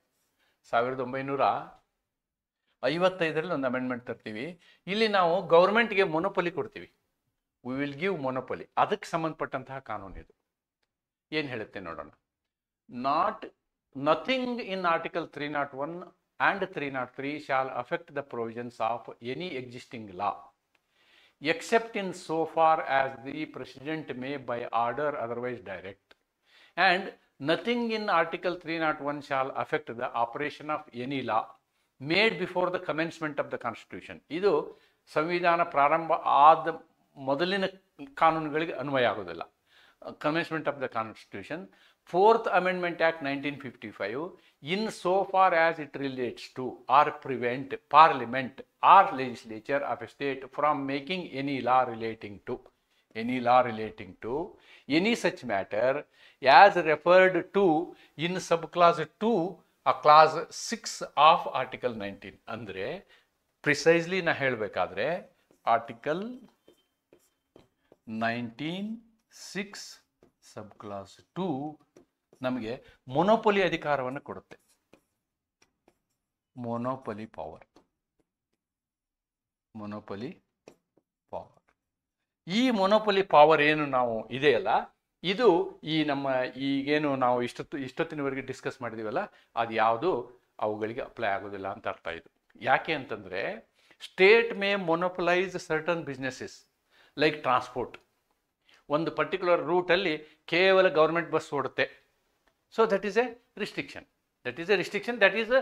[SPEAKER 1] 1955ರಲ್ಲಿ ಒಂದು ಅಮೆಂಡ್ಮೆಂಟ್ ತರ್ತೀವಿ. ಇಲ್ಲಿ ನಾವು ಗೌರ್ಮೆಂಟ್ಗೆ ಮೊನೊಪೊಲಿ ಕೊಡ್ತೀವಿ. We will give monopoly. ಅದಕ್ಕೆ ಸಂಬಂಧಪಟ್ಟಂತಹ ಕಾನೂನು ಇದು. ಏನು ಹೇಳುತ್ತೆ ನೋಡೋಣ. Nothing in article 301 and 303 shall affect the provisions of any existing law, except in so far as the President may by order otherwise direct, and nothing in Article 301 shall affect the operation of any law made before the commencement of the Constitution. ಇದು ಸಂವಿಧಾನ ಪ್ರಾರಂಭ ಆದ ಮೊದಲಿನ ಕಾನೂನುಗಳಿಗೆ ಅನ್ವಯ ಆಗೋದಿಲ್ಲ. Commencement of the Constitution. 4th Amendment Act 1955, in so far as it relates to or prevent Parliament or legislature of a state from making any law relating to any such matter as referred to in subclause 2 or clause 6 of Article 19. ಅಂದರೆ precisely ನಾ ಹೇಳಬೇಕಾದ್ರೆ article 19(6) subclass 2 ನಮಗೆ ಮೊನೊಪೊಲಿ ಅಧಿಕಾರವನ್ನು ಕೊಡುತ್ತೆ. ಮೊನೊಪೊಲಿ power. ಈ ಮೊನೊಪೊಲಿ power ಏನು ನಾವು ಇದೆಯಲ್ಲ, ಇದು ಈ ನಮ್ಮ ಈಗೇನು ನಾವು ಇಷ್ಟೊತ್ತಿನವರೆಗೆ ಡಿಸ್ಕಸ್ ಮಾಡಿದೀವಲ್ಲ, ಅದು ಯಾವುದು ಅವುಗಳಿಗೆ ಅಪ್ಲೈ ಆಗೋದಿಲ್ಲ ಅಂತ ಅರ್ಥ. ಇದು ಯಾಕೆ ಅಂತಂದರೆ, state may monopolise certain businesses like transport. ಒಂದು ಪರ್ಟಿಕ್ಯುಲರ್ ರೂಟಲ್ಲಿ ಕೇವಲ ಗೌರ್ಮೆಂಟ್ ಬಸ್ ಓಡುತ್ತೆ. So that is a restriction. That is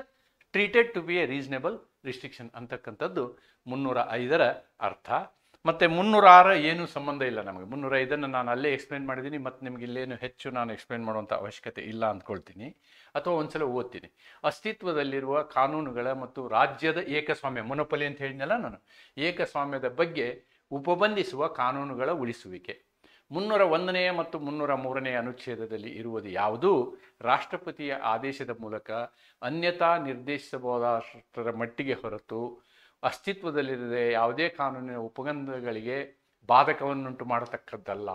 [SPEAKER 1] treated to be a reasonable restriction ಅಂತಕ್ಕಂಥದ್ದು 305ರ ಅರ್ಥ. ಮತ್ತು 306 ಏನೂ ಸಂಬಂಧ ಇಲ್ಲ ನಮಗೆ. 305 ನಾನು ಅಲ್ಲೇ ಎಕ್ಸ್ಪ್ಲೇನ್ ಮಾಡಿದ್ದೀನಿ, ಮತ್ತು ನಿಮ್ಗೆ ಇಲ್ಲೇನು ಹೆಚ್ಚು ನಾನು ಎಕ್ಸ್ಪ್ಲೇನ್ ಮಾಡುವಂಥ ಅವಶ್ಯಕತೆ ಇಲ್ಲ ಅಂದ್ಕೊಳ್ತೀನಿ, ಅಥವಾ ಒಂದ್ಸಲ ಓದ್ತೀನಿ. ಅಸ್ತಿತ್ವದಲ್ಲಿರುವ ಕಾನೂನುಗಳ ಮತ್ತು ರಾಜ್ಯದ ಏಕಸ್ವಾಮ್ಯ, ಮೊನೊಪೊಲಿ ಅಂತ ಹೇಳಿದ್ನಲ್ಲ ನಾನು, ಏಕಸ್ವಾಮ್ಯದ ಬಗ್ಗೆ ಉಪಬಂಧಿಸುವ ಕಾನೂನುಗಳ ಉಳಿಸುವಿಕೆ. 301ನೇ ಮತ್ತು 303ನೇ ಅನುಚ್ಛೇದದಲ್ಲಿ ಇರುವುದು ಯಾವುದೂ ರಾಷ್ಟ್ರಪತಿಯ ಆದೇಶದ ಮೂಲಕ ಅನ್ಯತಾ ನಿರ್ದೇಶಿಸಬಹುದಾದಷ್ಟರ ಮಟ್ಟಿಗೆ ಹೊರತು ಅಸ್ತಿತ್ವದಲ್ಲಿರದೆ ಯಾವುದೇ ಕಾನೂನಿನ ಉಪಬಂಧಗಳಿಗೆ ಬಾಧಕವನ್ನುಂಟು ಮಾಡತಕ್ಕದ್ದಲ್ಲ.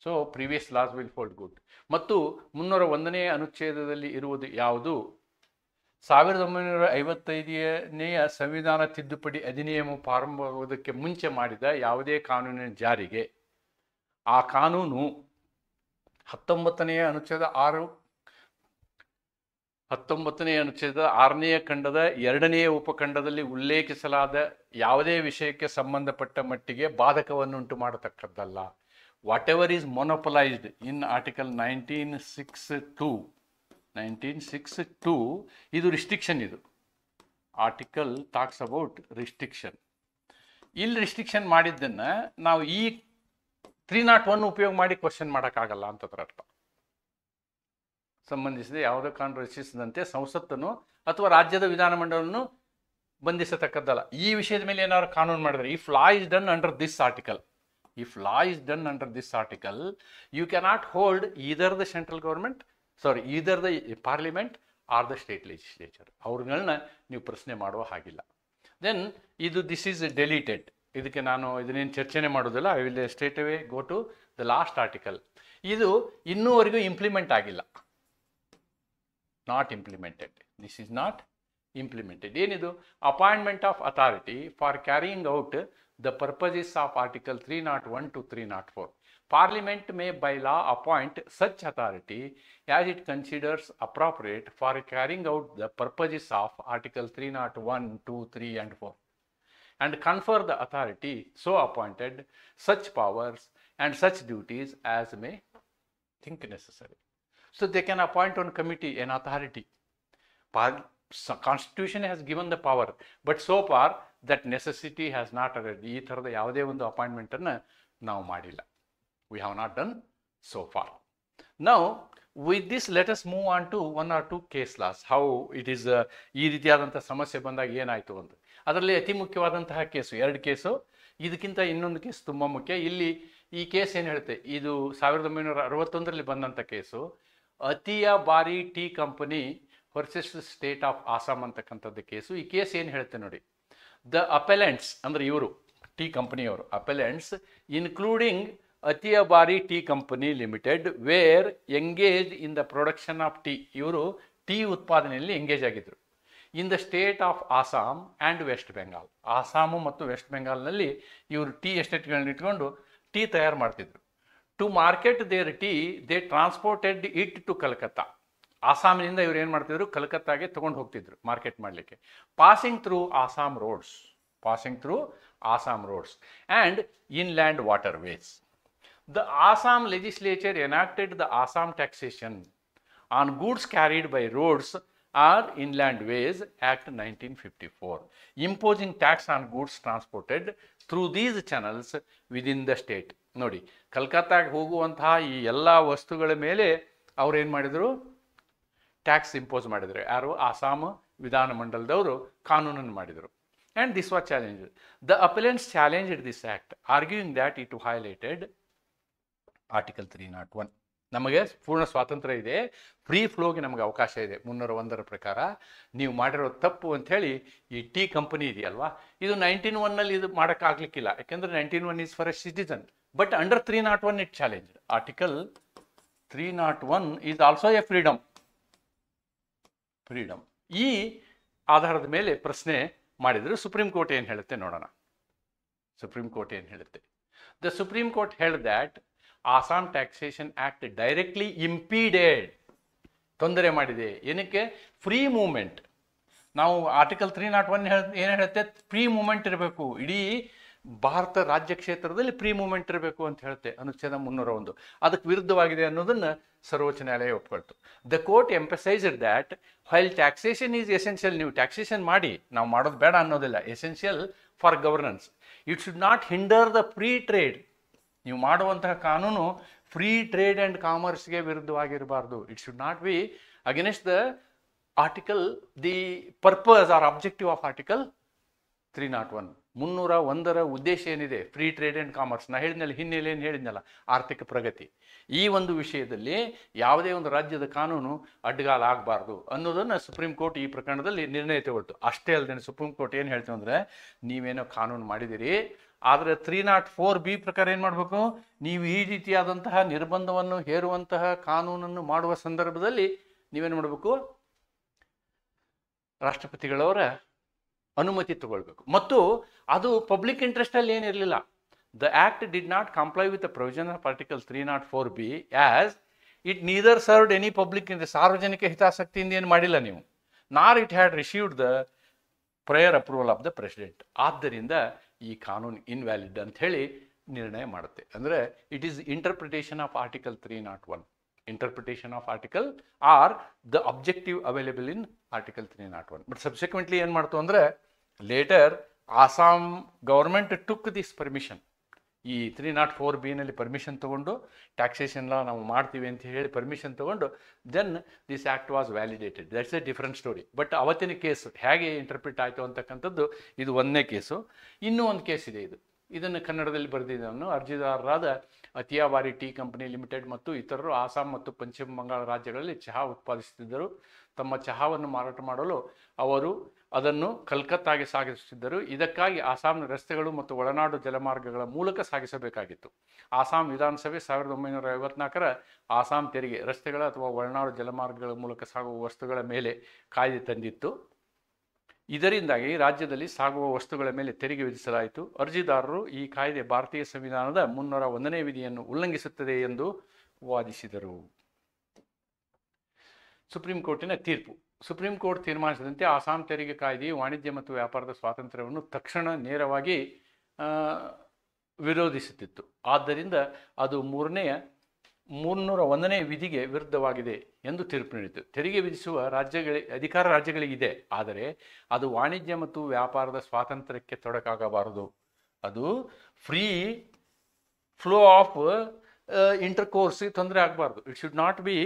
[SPEAKER 1] So previous laws will hold good. ಮತ್ತು 301ನೇ ಅನುಚ್ಛೇದದಲ್ಲಿ ಇರುವುದು ಯಾವುದು 1955ನೇ ಸಂವಿಧಾನ ತಿದ್ದುಪಡಿ ಅಧಿನಿಯಮ ಪ್ರಾರಂಭವಾಗುವುದಕ್ಕೆ ಮುಂಚೆ ಮಾಡಿದ ಯಾವುದೇ ಕಾನೂನಿನ ಜಾರಿಗೆ ಆ ಕಾನೂನು 19ನೇ ಅನುಚ್ಛೇದ 6ನೇ ಖಂಡದ 2ನೇ ಉಪಖಂಡದಲ್ಲಿ ಉಲ್ಲೇಖಿಸಲಾದ ಯಾವುದೇ ವಿಷಯಕ್ಕೆ ಸಂಬಂಧಪಟ್ಟ ಮಟ್ಟಿಗೆ ಬಾಧಕವನ್ನುಂಟು ಮಾಡತಕ್ಕದ್ದಲ್ಲ. Whatever is monopolised in article 1962 ಇದು ರಿಸ್ಟ್ರಿಕ್ಷನ್. ಇದು ಆರ್ಟಿಕಲ್ ಟಾಕ್ಸ್ ಅಬೌಟ್ ರಿಸ್ಟ್ರಿಕ್ಷನ್. ಇಲ್ಲಿ ರಿಸ್ಟ್ರಿಕ್ಷನ್ ಮಾಡಿದ್ದನ್ನು ನಾವು ಈ 301 ಉಪಯೋಗ ಮಾಡಿ ಕ್ವಶನ್ ಮಾಡೋಕ್ಕಾಗಲ್ಲ ಅಂತದ್ರ ಅರ್ಥ. ಸಂಬಂಧಿಸಿದ ಯಾವುದೇ ಕಾನೂನು ರಚಿಸಿದಂತೆ ಸಂಸತ್ತನ್ನು ಅಥವಾ ರಾಜ್ಯದ ವಿಧಾನಮಂಡಲವನ್ನು ಬಂಧಿಸತಕ್ಕದ್ದಲ್ಲ. ಈ ವಿಷಯದ ಮೇಲೆ ಏನಾದ್ರು ಕಾನೂನು ಮಾಡಿದರೆ, if law is done under this article, you cannot hold either the central government, either the parliament or the state legislature. ಅವ್ರಗಳನ್ನ ನೀವು ಪ್ರಶ್ನೆ ಮಾಡುವ ಹಾಗಿಲ್ಲ. Then this is deleted. ಇದಕ್ಕೆ ನಾನು ಇದನ್ನೇನು ಚರ್ಚೆನೆ ಮಾಡೋದಿಲ್ಲ. I will straight away go to the last article. ಇದು ಇನ್ನೂವರೆಗೂ ಇಂಪ್ಲಿಮೆಂಟ್ ಆಗಿಲ್ಲ. Not implemented. This is not implemented. ಏನಿದು? Appointment of authority for carrying out the purposes of article 301 to 304. Parliament may by law appoint such authority as it considers appropriate for carrying out the purposes of Article 301, 2, 3 and 4, and confer the authority so appointed such powers and such duties as may think necessary. So they can appoint on committee an authority. Constitution has given the power, but so far that necessity has not arisen. ಈ ಥರದ ಯಾವುದೇ ಒಂದು ಅಪಾಯಿಂಟ್ಮೆಂಟನ್ನು ನಾವು ಮಾಡಿಲ್ಲ. We have not done so far. Now with this let us move on to 1 or 2 case laws. How it is ಈ ರೀತಿಯಾದಂಥ ಸಮಸ್ಯೆ ಬಂದಾಗ ಏನಾಯಿತು ಅಂತ. ಅದರಲ್ಲಿ ಅತಿ ಮುಖ್ಯವಾದಂತಹ ಕೇಸು 2 ಕೇಸು, ಇದಕ್ಕಿಂತ ಇನ್ನೊಂದು ಕೇಸ್ ತುಂಬ ಮುಖ್ಯ. ಇಲ್ಲಿ ಈ ಕೇಸ್ ಏನು ಹೇಳುತ್ತೆ, ಇದು 1961ರಲ್ಲಿ ಬಂದಂಥ ಕೇಸು, ಅತಿಯ ಬಾರಿ tea company versus state of Assam ಅಂತಕ್ಕಂಥದ್ದು ಕೇಸು. ಈ ಕೇಸ್ ಏನು ಹೇಳುತ್ತೆ ನೋಡಿ, ದ ಅಪೆಲೆಂಟ್ಸ್ ಅಂದರೆ ಇವರು ಟೀ ಕಂಪನಿಯವರು, ಅಪೆಲೆಂಟ್ಸ್ including Atiabari tea company limited were engage in the production of tea. ಇವರು ಟೀ ಉತ್ಪಾದನೆಯಲ್ಲಿ ಎಂಗೇಜ್ ಆಗಿದ್ದರು in the state of Assam and West Bengal. Assam ಮತ್ತು ವೆಸ್ಟ್ ಬೆಂಗಾಲ್ನಲ್ಲಿ ಇವರು ಟೀ ಎಸ್ಟೇಟ್ಗಳನ್ನ ಇಟ್ಕೊಂಡು ಟೀ ತಯಾರು ಮಾಡ್ತಿದ್ರು. To market their tea they transported it to Calcutta. ಆಸಾಮಿನಿಂದ ಇವ್ರು ಏನು ಮಾಡ್ತಿದ್ರು, ಕಲ್ಕತ್ತಾಗೆ ತೊಗೊಂಡು ಹೋಗ್ತಿದ್ರು ಮಾರ್ಕೆಟ್ ಮಾಡಲಿಕ್ಕೆ. Passing through Assam roads and inland water ways. The Assam legislature enacted the Assam taxation on goods carried by roads or inland ways Act 1954, imposing tax on goods transported through these channels within the state. ನೋಡಿ, ಕಲ್ಕತ್ತಾಗೆ ಹೋಗುವಂತಹ ಈ ಎಲ್ಲ ವಸ್ತುಗಳ ಮೇಲೆ ಅವ್ರು ಏನು ಮಾಡಿದರು, tax impose ಮಾಡಿದರು. ಯಾರು? ಆಸಾಮ್ ವಿಧಾನಮಂಡಲದವರು ಕಾನೂನನ್ನು ಮಾಡಿದರು. And this was challenge. The appellants challenged this act arguing that it violated article 301. ನಮಗೆ ಪೂರ್ಣ ಸ್ವಾತಂತ್ರ್ಯ ಇದೆ, ಫ್ರೀ ಫ್ಲೋಗೆ ನಮಗೆ ಅವಕಾಶ ಇದೆ 301 ಪ್ರಕಾರ. ನೀವು ಮಾಡಿರೋ ತಪ್ಪು ಅಂಥೇಳಿ ಈ ಟೀ ಕಂಪನಿ ಇದೆಯಲ್ವಾ, ಇದು 1901ನಲ್ಲಿ ಇದು ಮಾಡೋಕ್ಕಾಗಲಿಕ್ಕಿಲ್ಲ, ಯಾಕೆಂದರೆ 1901 is for A citizen. But under 301 it challenge. Article 301 is also A freedom. ಈ ಆಧಾರದ ಮೇಲೆ ಪ್ರಶ್ನೆ ಮಾಡಿದರು. ಸುಪ್ರೀಂ ಕೋರ್ಟ್ ಏನು ಹೇಳುತ್ತೆ ನೋಡೋಣ. ಸುಪ್ರೀಂ ಕೋರ್ಟ್ ಏನು ಹೇಳುತ್ತೆ? The supreme court held that Assam Taxation Act directly impeded, ತೊಂದರೆ ಮಾಡಿದೆ. ಏನಕ್ಕೆ? Free movement. ನಾವು ಆರ್ಟಿಕಲ್ 301 ಏನು ಹೇಳುತ್ತೆ, ಫ್ರೀ ಮೂವ್ಮೆಂಟ್ ಇರಬೇಕು, ಇಡೀ ಭಾರತ ರಾಜ್ಯ ಕ್ಷೇತ್ರದಲ್ಲಿ ಫ್ರೀ ಮೂವ್ಮೆಂಟ್ ಇರಬೇಕು ಅಂತ ಹೇಳುತ್ತೆ ಅನುಚ್ಛೇದ 301. ಅದಕ್ಕೆ ವಿರುದ್ಧವಾಗಿದೆ ಅನ್ನೋದನ್ನು ಸರ್ವೋಚ್ಚ ನ್ಯಾಯಾಲಯ ಒಪ್ಕೊಳ್ತು. The court emphasised that while taxation is essential, ನೀವು ಟ್ಯಾಕ್ಸೇಷನ್ ಮಾಡಿ, ನಾವು ಮಾಡೋದು ಬೇಡ ಅನ್ನೋದಿಲ್ಲ, essential for governance, it should not hinder the free trade. ನೀವು ಮಾಡುವಂತಹ ಕಾನೂನು ಫ್ರೀ ಟ್ರೇಡ್ ಆ್ಯಂಡ್ ಕಾಮರ್ಸ್ಗೆ ವಿರುದ್ಧವಾಗಿರಬಾರ್ದು. It should not be against the article, the purpose or objective of article 301. 301ರ ಉದ್ದೇಶ ಏನಿದೆ? Free trade and commerce. ನಾ ಹೇಳಿದ್ನಲ್ಲ, ಹಿನ್ನೆಲೆ ಏನು ಹೇಳಿದ್ನಲ್ಲ, ಆರ್ಥಿಕ ಪ್ರಗತಿ. ಈ ಒಂದು ವಿಷಯದಲ್ಲಿ ಯಾವುದೇ ಒಂದು ರಾಜ್ಯದ ಕಾನೂನು ಅಡ್ಡಗಾಲ ಆಗಬಾರ್ದು ಅನ್ನೋದನ್ನು ಸುಪ್ರೀಂ ಕೋರ್ಟ್ ಈ ಪ್ರಕರಣದಲ್ಲಿ ನಿರ್ಣಯ ತಗೊಳ್ತು. ಅಷ್ಟೇ ಅಲ್ಲದೆ ಸುಪ್ರೀಂ ಕೋರ್ಟ್ ಏನು ಹೇಳ್ತು ಅಂದರೆ, ನೀವೇನೋ ಕಾನೂನು ಮಾಡಿದಿರಿ, ಆದರೆ 304B ಪ್ರಕಾರ ಏನು ಮಾಡಬೇಕು, ನೀವು ಈ ರೀತಿಯಾದಂತಹ ನಿರ್ಬಂಧವನ್ನು ಹೇರುವಂತಹ ಕಾನೂನನ್ನು ಮಾಡುವ ಸಂದರ್ಭದಲ್ಲಿ ನೀವೇನು ಮಾಡಬೇಕು, ರಾಷ್ಟ್ರಪತಿಗಳವರ ಅನುಮತಿ ತಗೊಳ್ಬೇಕು. ಮತ್ತು ಅದು ಪಬ್ಲಿಕ್ ಇಂಟ್ರೆಸ್ಟಲ್ಲಿ ಏನಿರಲಿಲ್ಲ. The act did not comply with the provision of article 304B as it neither served any public interest. ಸಾರ್ವಜನಿಕ ಹಿತಾಸಕ್ತಿಯಿಂದ ಏನು ಮಾಡಿಲ್ಲ ನೀವು. Nor it had received the prior approval of the president. ಆದ್ದರಿಂದ ಈ ಕಾನೂನು ಇನ್ವ್ಯಾಲಿಡ್ ಅಂತ ಹೇಳಿ ನಿರ್ಣಯ ಮಾಡುತ್ತೆ. ಅಂದರೆ it is interpretation of article 301. Interpretation of article or the objective available in article 301. But subsequently ಏನು ಮಾಡ್ತು ಅಂದರೆ, litre Assam government took this permission. ಈ 304B ಪರ್ಮಿಷನ್ ತೊಗೊಂಡು ಟ್ಯಾಕ್ಸೇಷನ್ಲ ನಾವು ಮಾಡ್ತೀವಿ ಅಂತ ಹೇಳಿ ಪರ್ಮಿಷನ್ ತೊಗೊಂಡು then this act was validated. That's a different story. But ಅವತ್ತಿನ ಕೇಸು ಹೇಗೆ ಇಂಟರ್ಪ್ರಿಟ್ ಆಯಿತು ಅಂತಕ್ಕಂಥದ್ದು ಇದು ಒಂದನೇ ಕೇಸು. ಇನ್ನೂ ಒಂದು ಕೇಸ್ ಇದೆ. ಇದನ್ನು ಕನ್ನಡದಲ್ಲಿ ಬರೆದಿದ್ದನ್ನು ಅರ್ಜಿದಾರರಾದ ಅತಿಯಾಬಾರಿ ಟೀ ಕಂಪನಿ ಲಿಮಿಟೆಡ್ ಮತ್ತು ಇತರರು ಆಸಾಂ ಮತ್ತು ಪಶ್ಚಿಮ ಬಂಗಾಳ ರಾಜ್ಯಗಳಲ್ಲಿ ಚಹಾ ಉತ್ಪಾದಿಸುತ್ತಿದ್ದರು. ತಮ್ಮ ಚಹಾವನ್ನು ಮಾರಾಟ ಮಾಡಲು ಅವರು ಅದನ್ನು ಕಲ್ಕತ್ತಾಗೆ ಸಾಗಿಸುತ್ತಿದ್ದರು. ಇದಕ್ಕಾಗಿ ಆಸಾಂನ ರಸ್ತೆಗಳು ಮತ್ತು ಒಳನಾಡು ಜಲಮಾರ್ಗಗಳ ಮೂಲಕ ಸಾಗಿಸಬೇಕಾಗಿತ್ತು. ಆಸಾಂ ವಿಧಾನಸಭೆ 1954ರ ಆಸಾಂ ತೆರಿಗೆ ರಸ್ತೆಗಳ ಅಥವಾ ಒಳನಾಡು ಜಲಮಾರ್ಗಗಳ ಮೂಲಕ ಸಾಗುವ ವಸ್ತುಗಳ ಮೇಲೆ ಕಾಯ್ದೆ ತಂದಿತ್ತು. ಇದರಿಂದಾಗಿ ರಾಜ್ಯದಲ್ಲಿ ಸಾಗುವ ವಸ್ತುಗಳ ಮೇಲೆ ತೆರಿಗೆ ವಿಧಿಸಲಾಯಿತು. ಅರ್ಜಿದಾರರು ಈ ಕಾಯ್ದೆ ಭಾರತೀಯ ಸಂವಿಧಾನದ 301ನೇ ವಿಧಿಯನ್ನು ಉಲ್ಲಂಘಿಸುತ್ತದೆ ಎಂದು ವಾದಿಸಿದರು. ಸುಪ್ರೀಂ ಕೋರ್ಟಿನ ತೀರ್ಪು. ಸುಪ್ರೀಂ ಕೋರ್ಟ್ ತೀರ್ಮಾನಿಸಿದಂತೆ ಆಸಾಂ ತೆರಿಗೆ ಕಾಯ್ದೆಯು ವಾಣಿಜ್ಯ ಮತ್ತು ವ್ಯಾಪಾರದ ಸ್ವಾತಂತ್ರ್ಯವನ್ನು ತಕ್ಷಣ ನೇರವಾಗಿ ವಿರೋಧಿಸುತ್ತಿತ್ತು. ಆದ್ದರಿಂದ ಅದು 301ನೇ ವಿಧಿಗೆ ವಿರುದ್ಧವಾಗಿದೆ ಎಂದು ತೀರ್ಪು ನೀಡಿತು. ತೆರಿಗೆ ವಿಧಿಸುವ ಅಧಿಕಾರ ರಾಜ್ಯಗಳಿಗಿದೆ, ಆದರೆ ಅದು ವಾಣಿಜ್ಯ ಮತ್ತು ವ್ಯಾಪಾರದ ಸ್ವಾತಂತ್ರ್ಯಕ್ಕೆ ತೊಡಕಾಗಬಾರದು. ಅದು ಫ್ಲೋ ಆಫ್ ಇಂಟರ್ಕೋರ್ಸ್ ತೊಂದರೆ ಆಗಬಾರ್ದು. It should not B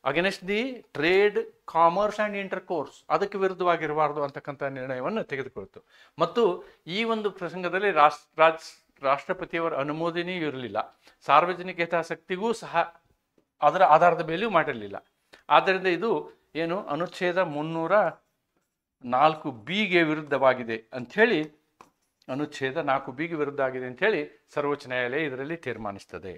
[SPEAKER 1] against the trade, commerce and intercourse, ಅದಕ್ಕೆ ವಿರುದ್ಧವಾಗಿರಬಾರ್ದು ಅಂತಕ್ಕಂಥ ನಿರ್ಣಯವನ್ನು ತೆಗೆದುಕೊಳ್ತು. ಮತ್ತು ಈ ಒಂದು ಪ್ರಸಂಗದಲ್ಲಿ ರಾಷ್ಟ್ರಪತಿಯವರ ಅನುಮೋದನೆಯೂ ಇರಲಿಲ್ಲ, ಸಾರ್ವಜನಿಕ ಹಿತಾಸಕ್ತಿಗೂ ಸಹ ಅದರ ಆಧಾರದ ಮೇಲೆಯೂ ಮಾಡಿರಲಿಲ್ಲ. ಆದ್ದರಿಂದ ಇದು ಏನು ಅನುಚ್ಛೇದ 304B ವಿರುದ್ಧವಾಗಿದೆ ಅಂಥೇಳಿ, ಅನುಚ್ಛೇದ 4B ವಿರುದ್ಧ ಆಗಿದೆ ಅಂಥೇಳಿ ಸರ್ವೋಚ್ಚ ನ್ಯಾಯಾಲಯ ಇದರಲ್ಲಿ ತೀರ್ಮಾನಿಸ್ತದೆ.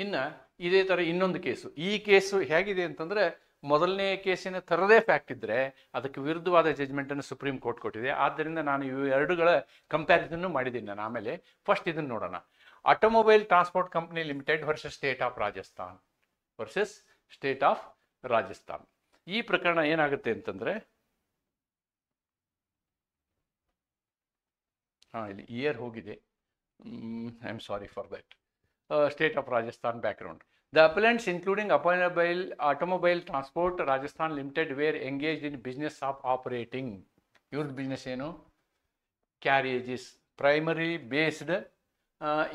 [SPEAKER 1] ಇನ್ನು ಇದೇ ಥರ ಇನ್ನೊಂದು ಕೇಸು, ಈ ಕೇಸು ಹೇಗಿದೆ ಅಂತಂದರೆ, ಮೊದಲನೇ ಕೇಸಿನ ಥರದೇ ಫ್ಯಾಕ್ಟ್ ಇದ್ದರೆ ಅದಕ್ಕೆ ವಿರುದ್ಧವಾದ ಜಜ್ಮೆಂಟನ್ನು ಸುಪ್ರೀಂ ಕೋರ್ಟ್ ಕೊಟ್ಟಿದೆ. ಆದ್ದರಿಂದ ನಾನು ಇವು ಎರಡುಗಳ ಕಂಪ್ಯಾರಿಸನ್ನು ಮಾಡಿದ್ದೀನಿ ನಾನು. ಆಮೇಲೆ ಫಸ್ಟ್ ಇದನ್ನು ನೋಡೋಣ. Automobile transport company limited versus state of Rajasthan versus state of Rajasthan. ಈ ಪ್ರಕರಣ ಏನಾಗುತ್ತೆ ಅಂತಂದರೆ, ಇಲ್ಲಿ ಇಯರ್ ಹೋಗಿದೆ, I am sorry for that. State of Rajasthan background. The appellants, including Automobile Transport Rajasthan Limited, were engaged in business of operating. Your business ಏನು? Carriages, primarily based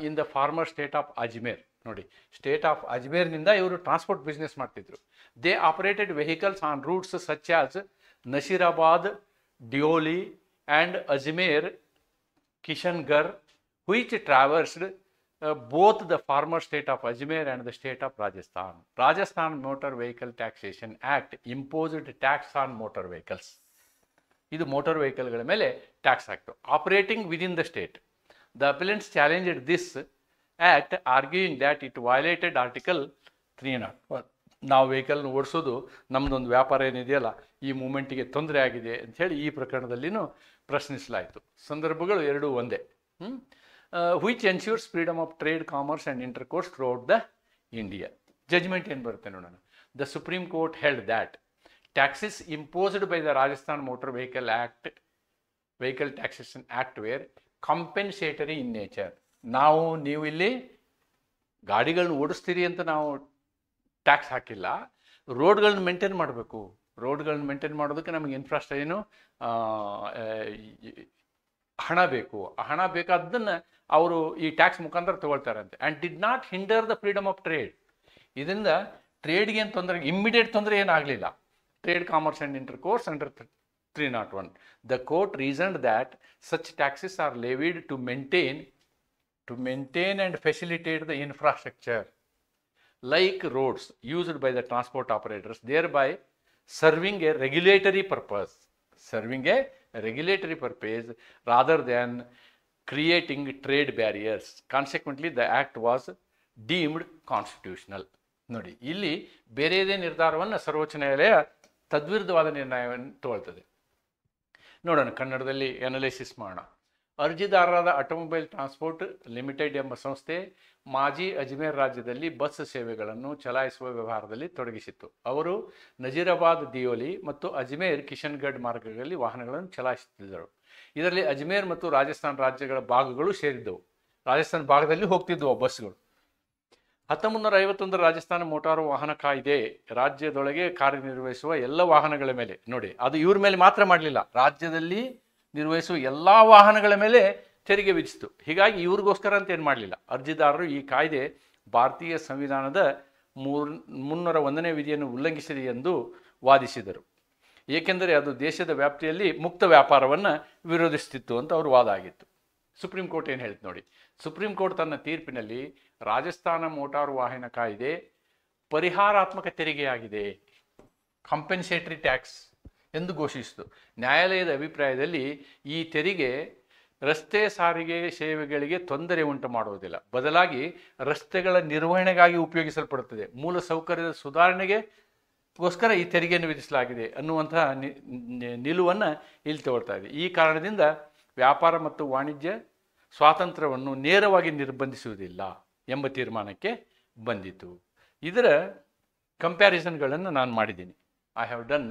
[SPEAKER 1] in the former state of Ajmer. ನೋಡಿ, state of ಅಜ್ಮೇರ್ನಿಂದ ಇವರು transport business ಮಾಡ್ತಿದ್ರು. They operated vehicles on routes such as Nasirabad, Deoli and Ajmer, Kishangarh, which traversed both the former state of Ajmer and the state of Rajasthan. Rajasthan Motor Vehicle Taxation Act imposed tax on motor vehicles. ಇದು motor ವೆಹಿಕಲ್ಗಳ ಮೇಲೆ tax ಹಾಕ್ತು, operating within the state. The appellants challenged this act, arguing that it violated article 301. ನಾವು ವೆಹಿಕಲ್ನ ಓಡಿಸೋದು ನಮ್ಮದೊಂದು ವ್ಯಾಪಾರ ಏನಿದೆಯಲ್ಲ, ಈ ಮೂಮೆಂಟಿಗೆ ತೊಂದರೆ ಆಗಿದೆ ಅಂಥೇಳಿ ಈ ಪ್ರಕರಣದಲ್ಲಿನೂ ಪ್ರಶ್ನಿಸಲಾಯಿತು. ಸಂದರ್ಭಗಳು ಎರಡೂ ಒಂದೇ. which ensures freedom of trade, commerce and intercourse throughout the India. Judgment ಏನು ಬರುತ್ತೆ ನೋಡೋಣ. The Supreme Court held that taxes imposed by the Rajasthan Motor Vehicle Taxation Act were compensatory in nature. ನೀವು ಇಲ್ಲಿ ಗಾಡಿಗಳನ್ನ ಓಡಿಸ್ತೀರಿ ಅಂತ ನಾವು ಟ್ಯಾಕ್ಸ್ ಹಾಕಿಲ್ಲ, ರೋಡ್ಗಳನ್ನ maintain ಮಾಡಬೇಕು. ರೋಡ್ಗಳನ್ನ maintain ಮಾಡೋದಕ್ಕೆ ನಮಗೆ ಇನ್ಫ್ರಾಸ್ಟ್ರಕ್ಚರ್ ಏನು ಹಣ ಬೇಕು. ಆ ಹಣ ಬೇಕಾದ್ದನ್ನು ಅವರು ಈ ಟ್ಯಾಕ್ಸ್ ಮುಖಾಂತರ ತಗೊಳ್ತಾರಂತೆ. And did not hinder the freedom of trade. ಇದರಿಂದ ಟ್ರೇಡ್ಗೆ ಏನು ತೊಂದರೆ, ಇಮ್ಮಿಡಿಯೇಟ್ ತೊಂದರೆ ಏನಾಗಲಿಲ್ಲ. Trade, commerce and intercourse under 301. The court reasoned that such taxes are levied to maintain and facilitate the infrastructure like roads used by the transport operators, thereby serving a regulatory purpose. rather than creating trade barriers. Consequently, the act was deemed constitutional. ನೋಡಿ, ಇಲ್ಲಿ ಬೇರೆಯದೇ ನಿರ್ಧಾರವನ್ನು ಸರ್ವೋಚ್ಚ ನ್ಯಾಯಾಲಯ ತದ್ವಿರುದ್ಧವಾದ ನಿರ್ಣಯವನ್ನು ತಗೊಳ್ತದೆ. ನೋಡೋಣ, ಕನ್ನಡದಲ್ಲಿ analysis ಮಾಡೋಣ. ಅರ್ಜಿದಾರರಾದ ಆಟೋಮೊಬೈಲ್ ಟ್ರಾನ್ಸ್ಪೋರ್ಟ್ ಲಿಮಿಟೆಡ್ ಎಂಬ ಸಂಸ್ಥೆ ಮಾಜಿ ಅಜ್ಮೇರ್ ರಾಜ್ಯದಲ್ಲಿ ಬಸ್ ಸೇವೆಗಳನ್ನು ಚಲಾಯಿಸುವ ವ್ಯವಹಾರದಲ್ಲಿ ತೊಡಗಿಸಿತ್ತು. ಅವರು ನಜೀರಾಬಾದ್, ದಿಯೋಲಿ ಮತ್ತು ಅಜ್ಮೇರ್, ಕಿಶನ್ಗಢ್ ಮಾರ್ಗಗಳಲ್ಲಿ ವಾಹನಗಳನ್ನು ಚಲಾಯಿಸುತ್ತಿದ್ದರು. ಇದರಲ್ಲಿ ಅಜ್ಮೇರ್ ಮತ್ತು ರಾಜಸ್ಥಾನ್ ರಾಜ್ಯಗಳ ಭಾಗಗಳು ಸೇರಿದ್ದವು. ರಾಜಸ್ಥಾನ ಭಾಗದಲ್ಲಿ ಹೋಗ್ತಿದ್ದವು ಬಸ್ಗಳು. 1951 ರಾಜಸ್ಥಾನ ಮೋಟಾರು ವಾಹನ ಕಾಯ್ದೆ ರಾಜ್ಯದೊಳಗೆ ಕಾರ್ಯನಿರ್ವಹಿಸುವ ಎಲ್ಲ ವಾಹನಗಳ ಮೇಲೆ, ನೋಡಿ ಅದು ಇವ್ರ ಮೇಲೆ ಮಾತ್ರ ಮಾಡಲಿಲ್ಲ, ರಾಜ್ಯದಲ್ಲಿ ನಿರ್ವಹಿಸುವ ಎಲ್ಲ ವಾಹನಗಳ ಮೇಲೆ ತೆರಿಗೆ ವಿಧಿಸಿತು. ಹೀಗಾಗಿ ಇವ್ರಿಗೋಸ್ಕರ ಅಂತ ಏನು ಮಾಡಲಿಲ್ಲ. ಅರ್ಜಿದಾರರು ಈ ಕಾಯ್ದೆ ಭಾರತೀಯ ಸಂವಿಧಾನದ 301ನೇ ವಿಧಿಯನ್ನು ಉಲ್ಲಂಘಿಸಿದೆ ಎಂದು ವಾದಿಸಿದರು. ಏಕೆಂದರೆ ಅದು ದೇಶದ ವ್ಯಾಪ್ತಿಯಲ್ಲಿ ಮುಕ್ತ ವ್ಯಾಪಾರವನ್ನು ವಿರೋಧಿಸುತ್ತಿತ್ತು ಅಂತ ಅವ್ರ ವಾದ ಆಗಿತ್ತು. ಸುಪ್ರೀಂ ಕೋರ್ಟ್ ಏನು ಹೇಳ್ತು ನೋಡಿ. ಸುಪ್ರೀಂ ಕೋರ್ಟ್ ತನ್ನ ತೀರ್ಪಿನಲ್ಲಿ ರಾಜಸ್ಥಾನ ಮೋಟಾರು ವಾಹನ ಕಾಯ್ದೆ ಪರಿಹಾರಾತ್ಮಕ ತೆರಿಗೆಯಾಗಿದೆ, ಕಾಂಪೆನ್ಸೇಟರಿ ಟ್ಯಾಕ್ಸ್ ಎಂದು ಘೋಷಿಸಿತು. ನ್ಯಾಯಾಲಯದ ಅಭಿಪ್ರಾಯದಲ್ಲಿ ಈ ತೆರಿಗೆ ರಸ್ತೆ ಸಾರಿಗೆ ಸೇವೆಗಳಿಗೆ ತೊಂದರೆ ಉಂಟು ಮಾಡುವುದಿಲ್ಲ, ಬದಲಾಗಿ ರಸ್ತೆಗಳ ನಿರ್ವಹಣೆಗಾಗಿ ಉಪಯೋಗಿಸಲ್ಪಡುತ್ತದೆ, ಮೂಲ ಸೌಕರ್ಯದ ಸುಧಾರಣೆಗೋಸ್ಕರ ಈ ತೆರಿಗೆಯನ್ನು ವಿಧಿಸಲಾಗಿದೆ ಅನ್ನುವಂತಹ ನಿಲುವನ್ನು ಇಲ್ಲಿ ತಗೊಳ್ತಾ ಇದೆ. ಈ ಕಾರಣದಿಂದ ವ್ಯಾಪಾರ ಮತ್ತು ವಾಣಿಜ್ಯ ಸ್ವಾತಂತ್ರ್ಯವನ್ನು ನೇರವಾಗಿ ನಿರ್ಬಂಧಿಸುವುದಿಲ್ಲ ಎಂಬ ತೀರ್ಮಾನಕ್ಕೆ ಬಂದಿತು. ಇದರ ಕಂಪ್ಯಾರಿಸನ್ಗಳನ್ನು ನಾನು ಮಾಡಿದ್ದೀನಿ. I have done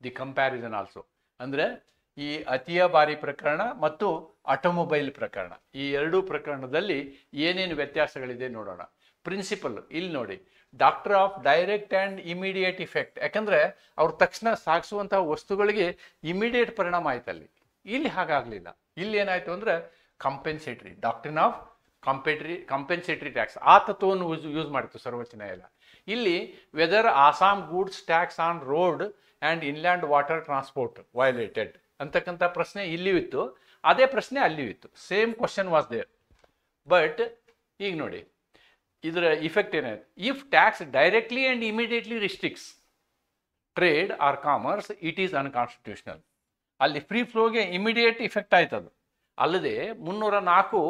[SPEAKER 1] the comparison also. ಅಂದರೆ ಈ ಅತಿಯ ಬಾರಿ ಪ್ರಕರಣ ಮತ್ತು ಆಟೋಮೊಬೈಲ್ ಪ್ರಕರಣ, ಈ ಎರಡೂ ಪ್ರಕರಣದಲ್ಲಿ ಏನೇನು ವ್ಯತ್ಯಾಸಗಳಿದೆ ನೋಡೋಣ. ಪ್ರಿನ್ಸಿಪಲ್ ಇಲ್ಲಿ ನೋಡಿ, doctor of direct and immediate effect. ಯಾಕಂದರೆ ಅವ್ರು ತಕ್ಷಣ ಸಾಗಿಸುವಂತಹ ವಸ್ತುಗಳಿಗೆ ಇಮಿಡಿಯೇಟ್ ಪರಿಣಾಮ ಆಯ್ತಲ್ಲಿ. ಇಲ್ಲಿ ಹಾಗಾಗಲಿಲ್ಲ. ಇಲ್ಲಿ ಏನಾಯಿತು ಅಂದರೆ compensatory, doctrine of compensatory tax ಆ ತತ್ವವನ್ನು ಯೂಸ್ ಮಾಡಿತ್ತು ಸರ್ವೋಚ್ಚ ನ್ಯಾಯಾಲಯ. ಇಲ್ಲಿ whether Assam goods tax on road and inland water transport violated ಅಂತಕ್ಕಂಥ ಪ್ರಶ್ನೆ ಇಲ್ಲಿಯೂ ಇತ್ತು, ಅದೇ ಪ್ರಶ್ನೆ ಅಲ್ಲಿಯೂ ಇತ್ತು. Same question was there. But ಈಗ ನೋಡಿ ಇದರ ಇಫೆಕ್ಟ್ ಏನಾಯ್ತು. If tax directly and immediately restricts trade or commerce it is unconstitutional. ಅಲ್ಲಿ ಫ್ರೀ ಫ್ಲೋಗೆ ಇಮಿಡಿಯೇಟ್ ಇಫೆಕ್ಟ್ ಆಯ್ತದು. ಅಲ್ಲದೆ 304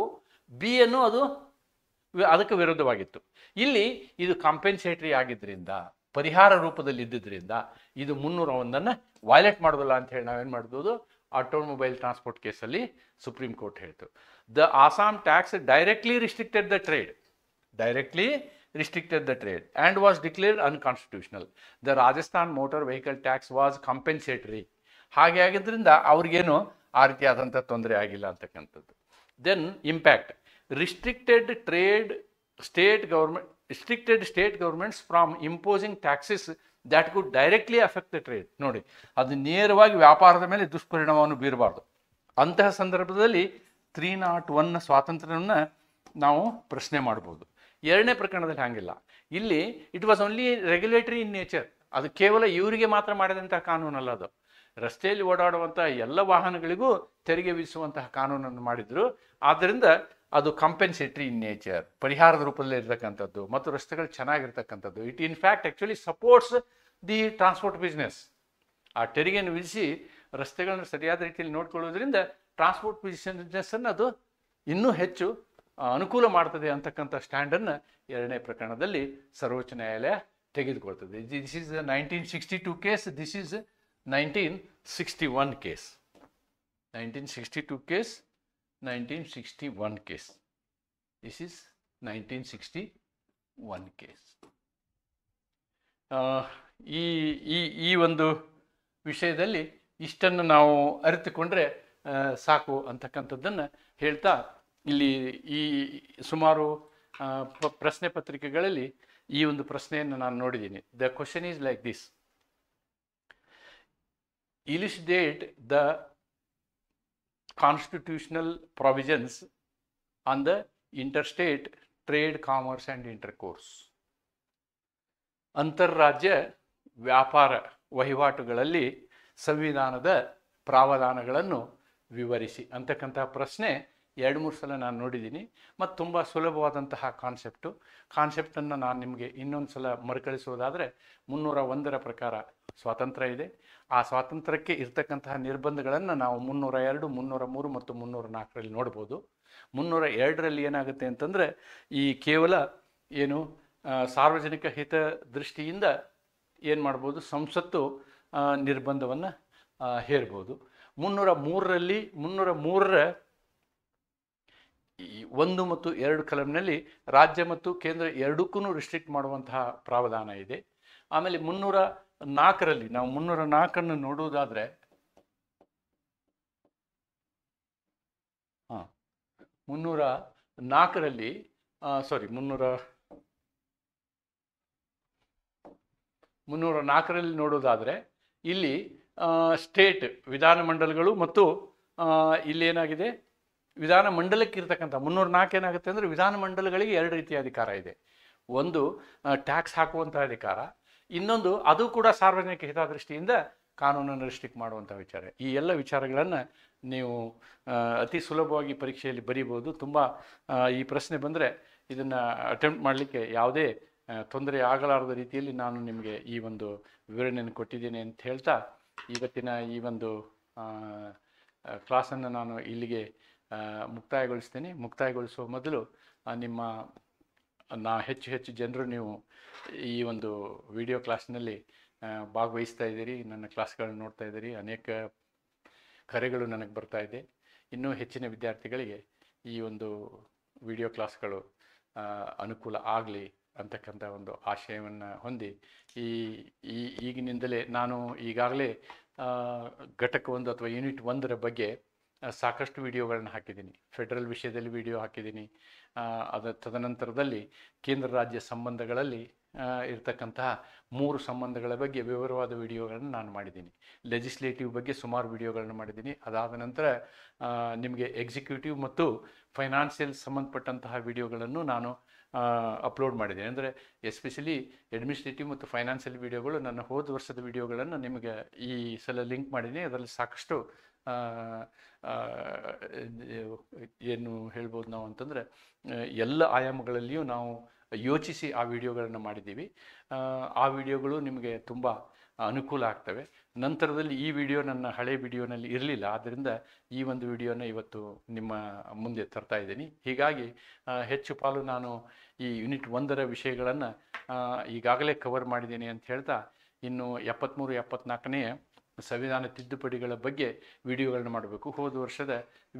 [SPEAKER 1] ಬಿ ಅನ್ನು ಅದು ಅದಕ್ಕೆ ವಿರುದ್ಧವಾಗಿತ್ತು. ಇಲ್ಲಿ ಇದು ಕಾಂಪೆನ್ಸೇಟರಿ ಆಗಿದ್ದರಿಂದ, ಪರಿಹಾರ ರೂಪದಲ್ಲಿ ಇದ್ದಿದ್ದರಿಂದ ಇದು 301 ವೈಲೇಟ್ ಮಾಡೋದಿಲ್ಲ ಅಂತ ಹೇಳಿ ನಾವೇನು ಮಾಡ್ಬೋದು, ಆಟೋಮೊಬೈಲ್ ಟ್ರಾನ್ಸ್ಪೋರ್ಟ್ ಕೇಸಲ್ಲಿ ಸುಪ್ರೀಂ ಕೋರ್ಟ್ ಹೇಳ್ತು. The Assam tax directly restricted the trade and was declared unconstitutional. The Rajasthan motor vehicle tax was compensatory. ಹಾಗೆ ಆಗಿದ್ದರಿಂದ ಅವ್ರಿಗೇನು ಆ ರೀತಿಯಾದಂಥ ತೊಂದರೆ ಆಗಿಲ್ಲ ಅಂತಕ್ಕಂಥದ್ದು. Then impact restricted state governments from imposing taxes that could directly affect the trade. ನೋಡಿ, ಅದು ನೇರವಾಗಿ ವ್ಯಾಪಾರದ ಮೇಲೆ ದುಷ್ಪರಿಣಾಮವನ್ನು ಬೀರಬಾರ್ದು. ಅಂತಹ ಸಂದರ್ಭದಲ್ಲಿ 301 ಸ್ವಾತಂತ್ರ್ಯವನ್ನು ನಾವು ಪ್ರಶ್ನೆ ಮಾಡ್ಬೋದು. ಎರಡನೇ ಪ್ರಕರಣದಲ್ಲಿ ಹಾಗಿಲ್ಲ. ಇಲ್ಲಿ it was only regulatory in nature. ಅದು ಕೇವಲ ಇವರಿಗೆ ಮಾತ್ರ ಮಾಡಿದಂಥ ಕಾನೂನಲ್ಲ, ಅದು ರಸ್ತೆಯಲ್ಲಿ ಓಡಾಡುವಂಥ ಎಲ್ಲ ವಾಹನಗಳಿಗೂ ತೆರಿಗೆ ವಿಧಿಸುವಂತಹ ಕಾನೂನನ್ನು ಮಾಡಿದ್ರು. ಆದ್ದರಿಂದ ಅದು ಕಾಂಪೆನ್ಸೇಟರಿ ಇನ್ ನೇಚರ್, ಪರಿಹಾರದ ರೂಪದಲ್ಲಿ ಇರತಕ್ಕಂಥದ್ದು ಮತ್ತು ರಸ್ತೆಗಳು ಚೆನ್ನಾಗಿರ್ತಕ್ಕಂಥದ್ದು. It in fact actually supports the transport business. ಆ ತೆರಿಗೆಯನ್ನು ವಿಧಿಸಿ ರಸ್ತೆಗಳನ್ನು ಸರಿಯಾದ ರೀತಿಯಲ್ಲಿ ನೋಡ್ಕೊಳ್ಳೋದ್ರಿಂದ ಟ್ರಾನ್ಸ್ಪೋರ್ಟ್ ಬಿಸ್ನೆಸ್ಸನ್ನು ಅದು ಇನ್ನೂ ಹೆಚ್ಚು ಅನುಕೂಲ ಮಾಡ್ತದೆ ಅಂತಕ್ಕಂಥ ಸ್ಟ್ಯಾಂಡನ್ನು ಎರಡನೇ ಪ್ರಕರಣದಲ್ಲಿ ಸರ್ವೋಚ್ಚ ನ್ಯಾಯಾಲಯ ತೆಗೆದುಕೊಳ್ತದೆ. This is 1962 case, this is 1961 case. 1962 case, 1961 case, this is 1961 case. ಈ ಒಂದು ವಿಷಯದಲ್ಲಿ ಇಷ್ಟನ್ನು ನಾವು ಅರಿತುಕೊಂಡ್ರೆ ಸಾಕು ಅಂತಕ್ಕಂಥದ್ದನ್ನು ಹೇಳ್ತಾ, ಇಲ್ಲಿ ಈ ಸುಮಾರು ಪ್ರಶ್ನೆ ಪತ್ರಿಕೆಗಳಲ್ಲಿ ಈ ಒಂದು ಪ್ರಶ್ನೆಯನ್ನು ನಾನು ನೋಡಿದ್ದೀನಿ. The question is like this: elucidate the constitutional provisions on the interstate trade, commerce and intercourse. ಅಂತಾರಾಜ್ಯ ವ್ಯಾಪಾರ ವಹಿವಾಟುಗಳಲ್ಲಿ ಸಂವಿಧಾನದ ಪ್ರಾವಧಾನಗಳನ್ನು ವಿವರಿಸಿ ಅಂತಕ್ಕಂತಹ ಪ್ರಶ್ನೆ 2-3 ಸಲ ನಾನು ನೋಡಿದ್ದೀನಿ. ಮತ್ತು ತುಂಬ ಸುಲಭವಾದಂತಹ ಕಾನ್ಸೆಪ್ಟನ್ನು ನಾನು ನಿಮಗೆ ಇನ್ನೊಂದು ಸಲ ಮರುಕಳಿಸುವುದಾದರೆ, 301 ಪ್ರಕಾರ ಸ್ವಾತಂತ್ರ್ಯ ಇದೆ. ಆ ಸ್ವಾತಂತ್ರ್ಯಕ್ಕೆ ಇರ್ತಕ್ಕಂತಹ ನಿರ್ಬಂಧಗಳನ್ನು ನಾವು 302, 303 ಮತ್ತು 304ರಲ್ಲಿ ನೋಡ್ಬೋದು. 302ರಲ್ಲಿ ಏನಾಗುತ್ತೆ ಅಂತಂದರೆ, ಈ ಕೇವಲ ಏನು ಸಾರ್ವಜನಿಕ ಹಿತ ದೃಷ್ಟಿಯಿಂದ ಏನು ಮಾಡ್ಬೋದು, ಸಂಸತ್ತು ನಿರ್ಬಂಧವನ್ನು ಹೇರ್ಬೋದು. 303ರಲ್ಲಿ 303ರ 1 ಮತ್ತು 2 ಕಲಂನಲ್ಲಿ ರಾಜ್ಯ ಮತ್ತು ಕೇಂದ್ರ ಎರಡಕ್ಕೂ ರಿಸ್ಟ್ರಿಕ್ಟ್ ಮಾಡುವಂತಹ ಪ್ರಾವಧಾನ ಇದೆ. ಆಮೇಲೆ 304ರಲ್ಲಿ ನಾವು 304ಅನ್ನು ನೋಡುವುದಾದರೆ, 304ರಲ್ಲಿ 304ರಲ್ಲಿ ನೋಡೋದಾದರೆ ಇಲ್ಲಿ ಸ್ಟೇಟ್ ವಿಧಾನಮಂಡಲಗಳು ಮತ್ತು ಇಲ್ಲೇನಾಗಿದೆ, ವಿಧಾನಮಂಡಲಕ್ಕೆ ಇರ್ತಕ್ಕಂಥ 304 ಏನಾಗುತ್ತೆ ಅಂದರೆ, ವಿಧಾನಮಂಡಲಗಳಿಗೆ 2 ರೀತಿಯ ಅಧಿಕಾರ ಇದೆ. ಒಂದು ಟ್ಯಾಕ್ಸ್ ಹಾಕುವಂಥ ಅಧಿಕಾರ, ಇನ್ನೊಂದು ಅದು ಕೂಡ ಸಾರ್ವಜನಿಕ ಹಿತದೃಷ್ಟಿಯಿಂದ ಕಾನೂನನ್ನು ರಿಸ್ಟ್ರಿಕ್ಟ್ ಮಾಡುವಂಥ ವಿಚಾರ. ಈ ಎಲ್ಲ ವಿಚಾರಗಳನ್ನು ನೀವು ಅತಿ ಸುಲಭವಾಗಿ ಪರೀಕ್ಷೆಯಲ್ಲಿ ಬರೀಬೋದು. ತುಂಬ ಈ ಪ್ರಶ್ನೆ ಬಂದರೆ ಇದನ್ನು ಅಟೆಂಪ್ಟ್ ಮಾಡಲಿಕ್ಕೆ ಯಾವುದೇ ತೊಂದರೆ ಆಗಲಾರದ ರೀತಿಯಲ್ಲಿ ನಾನು ನಿಮಗೆ ಈ ಒಂದು ವಿವರಣೆಯನ್ನು ಕೊಟ್ಟಿದ್ದೇನೆ ಅಂತ ಹೇಳ್ತಾ, ಇವತ್ತಿನ ಈ ಒಂದು ಕ್ಲಾಸನ್ನು ನಾನು ಇಲ್ಲಿಗೆ ಮುಕ್ತಾಯಗೊಳಿಸ್ತೇನೆ. ಮುಕ್ತಾಯಗೊಳಿಸುವ ಮೊದಲು ಹೆಚ್ಚು ಜನರು ನೀವು ಈ ಒಂದು ವಿಡಿಯೋ ಕ್ಲಾಸ್ನಲ್ಲಿ ಭಾಗವಹಿಸ್ತಾ ಇದ್ದೀರಿ, ನನ್ನ ಕ್ಲಾಸ್ಗಳನ್ನು ನೋಡ್ತಾ ಇದ್ದೀರಿ, ಅನೇಕ ಕರೆಗಳು ನನಗೆ ಬರ್ತಾ ಇದೆ. ಇನ್ನೂ ಹೆಚ್ಚಿನ ವಿದ್ಯಾರ್ಥಿಗಳಿಗೆ ಈ ಒಂದು ವಿಡಿಯೋ ಕ್ಲಾಸ್ಗಳು ಅನುಕೂಲ ಆಗಲಿ ಅಂತಕ್ಕಂಥ ಒಂದು ಆಶಯವನ್ನು ಹೊಂದಿ ಈಗಿನಿಂದಲೇ ನಾನು ಈಗಾಗಲೇ ಘಟಕ 1 ಅಥವಾ ಯೂನಿಟ್ 1ರ ಬಗ್ಗೆ ಸಾಕಷ್ಟು ವಿಡಿಯೋಗಳನ್ನು ಹಾಕಿದ್ದೀನಿ. ಫೆಡರಲ್ ವಿಷಯದಲ್ಲಿ ವಿಡಿಯೋ ಹಾಕಿದ್ದೀನಿ. ತದನಂತರದಲ್ಲಿ ಕೇಂದ್ರ ರಾಜ್ಯ ಸಂಬಂಧಗಳಲ್ಲಿ ಇರ್ತಕ್ಕಂತಹ 3 ಸಂಬಂಧಗಳ ಬಗ್ಗೆ ವಿವರವಾದ ವಿಡಿಯೋಗಳನ್ನು ನಾನು ಮಾಡಿದ್ದೀನಿ. ಲೆಜಿಸ್ಲೇಟಿವ್ ಬಗ್ಗೆ ಸುಮಾರು ವಿಡಿಯೋಗಳನ್ನು ಮಾಡಿದ್ದೀನಿ. ಅದಾದ ನಂತರ ನಿಮಗೆ ಎಕ್ಸಿಕ್ಯೂಟಿವ್ ಮತ್ತು ಫೈನಾನ್ಷಿಯಲ್ ಸಂಬಂಧಪಟ್ಟಂತಹ ವಿಡಿಯೋಗಳನ್ನು ನಾನು ಅಪ್ಲೋಡ್ ಮಾಡಿದ್ದೀನಿ. ಅಂದರೆ ಎಸ್ಪೆಷಲಿ ಅಡ್ಮಿನಿಸ್ಟ್ರೇಟಿವ್ ಮತ್ತು ಫೈನಾನ್ಷಿಯಲ್ ವಿಡಿಯೋಗಳು ನನ್ನ ಹೋದ ವರ್ಷದ ವಿಡಿಯೋಗಳನ್ನು ನಿಮಗೆ ಈ ಸಲ ಲಿಂಕ್ ಮಾಡಿದ್ದೀನಿ. ಅದರಲ್ಲಿ ಸಾಕಷ್ಟು ಏನು ಹೇಳ್ಬೋದು ನಾವು ಅಂತಂದರೆ ಎಲ್ಲ ಆಯಾಮಗಳಲ್ಲಿಯೂ ನಾವು ಯೋಚಿಸಿ ಆ ವಿಡಿಯೋಗಳನ್ನು ಮಾಡಿದ್ದೀವಿ. ಆ ವಿಡಿಯೋಗಳು ನಿಮಗೆ ತುಂಬ ಅನುಕೂಲ ಆಗ್ತವೆ. ನಂತರದಲ್ಲಿ ಈ ವಿಡಿಯೋ ನನ್ನ ಹಳೆ ವಿಡಿಯೋನಲ್ಲಿ ಇರಲಿಲ್ಲ, ಆದ್ದರಿಂದ ಈ ಒಂದು ವಿಡಿಯೋನ ಇವತ್ತು ನಿಮ್ಮ ಮುಂದೆ ತರ್ತಾ ಇದ್ದೀನಿ. ಹೀಗಾಗಿ ಹೆಚ್ಚು ಪಾಲು ನಾನು ಈ ಯೂನಿಟ್ 1ರ ವಿಷಯಗಳನ್ನು ಈಗಾಗಲೇ ಕವರ್ ಮಾಡಿದ್ದೀನಿ ಅಂತ ಹೇಳ್ತಾ, ಇನ್ನು 73, 74ನೇ ಸಂವಿಧಾನ ತಿದ್ದುಪಡಿಗಳ ಬಗ್ಗೆ ವಿಡಿಯೋಗಳನ್ನ ಮಾಡಬೇಕು. ಹೋದ ವರ್ಷದ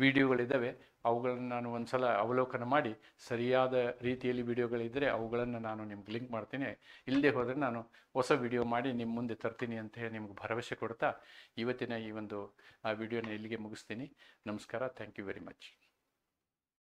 [SPEAKER 1] ವಿಡಿಯೋಗಳಿದ್ದಾವೆ, ಅವುಗಳನ್ನು ನಾನು ಒಂದು ಸಲ ಅವಲೋಕನ ಮಾಡಿ ಸರಿಯಾದ ರೀತಿಯಲ್ಲಿ ವಿಡಿಯೋಗಳಿದ್ದರೆ ಅವುಗಳನ್ನು ನಾನು ನಿಮ್ಗೆ ಲಿಂಕ್ ಮಾಡ್ತೀನಿ. ಇಲ್ಲದೆ ಹೋದರೆ ನಾನು ಹೊಸ ವಿಡಿಯೋ ಮಾಡಿ ನಿಮ್ಮ ಮುಂದೆ ತರ್ತೀನಿ ಅಂತ ಹೇಳಿ ನಿಮ್ಗೆ ಭರವಸೆ ಕೊಡ್ತಾ ಇವತ್ತಿನ ಈ ಒಂದು ವಿಡಿಯೋನ ಇಲ್ಲಿಗೆ ಮುಗಿಸ್ತೀನಿ. ನಮಸ್ಕಾರ. Thank you very much.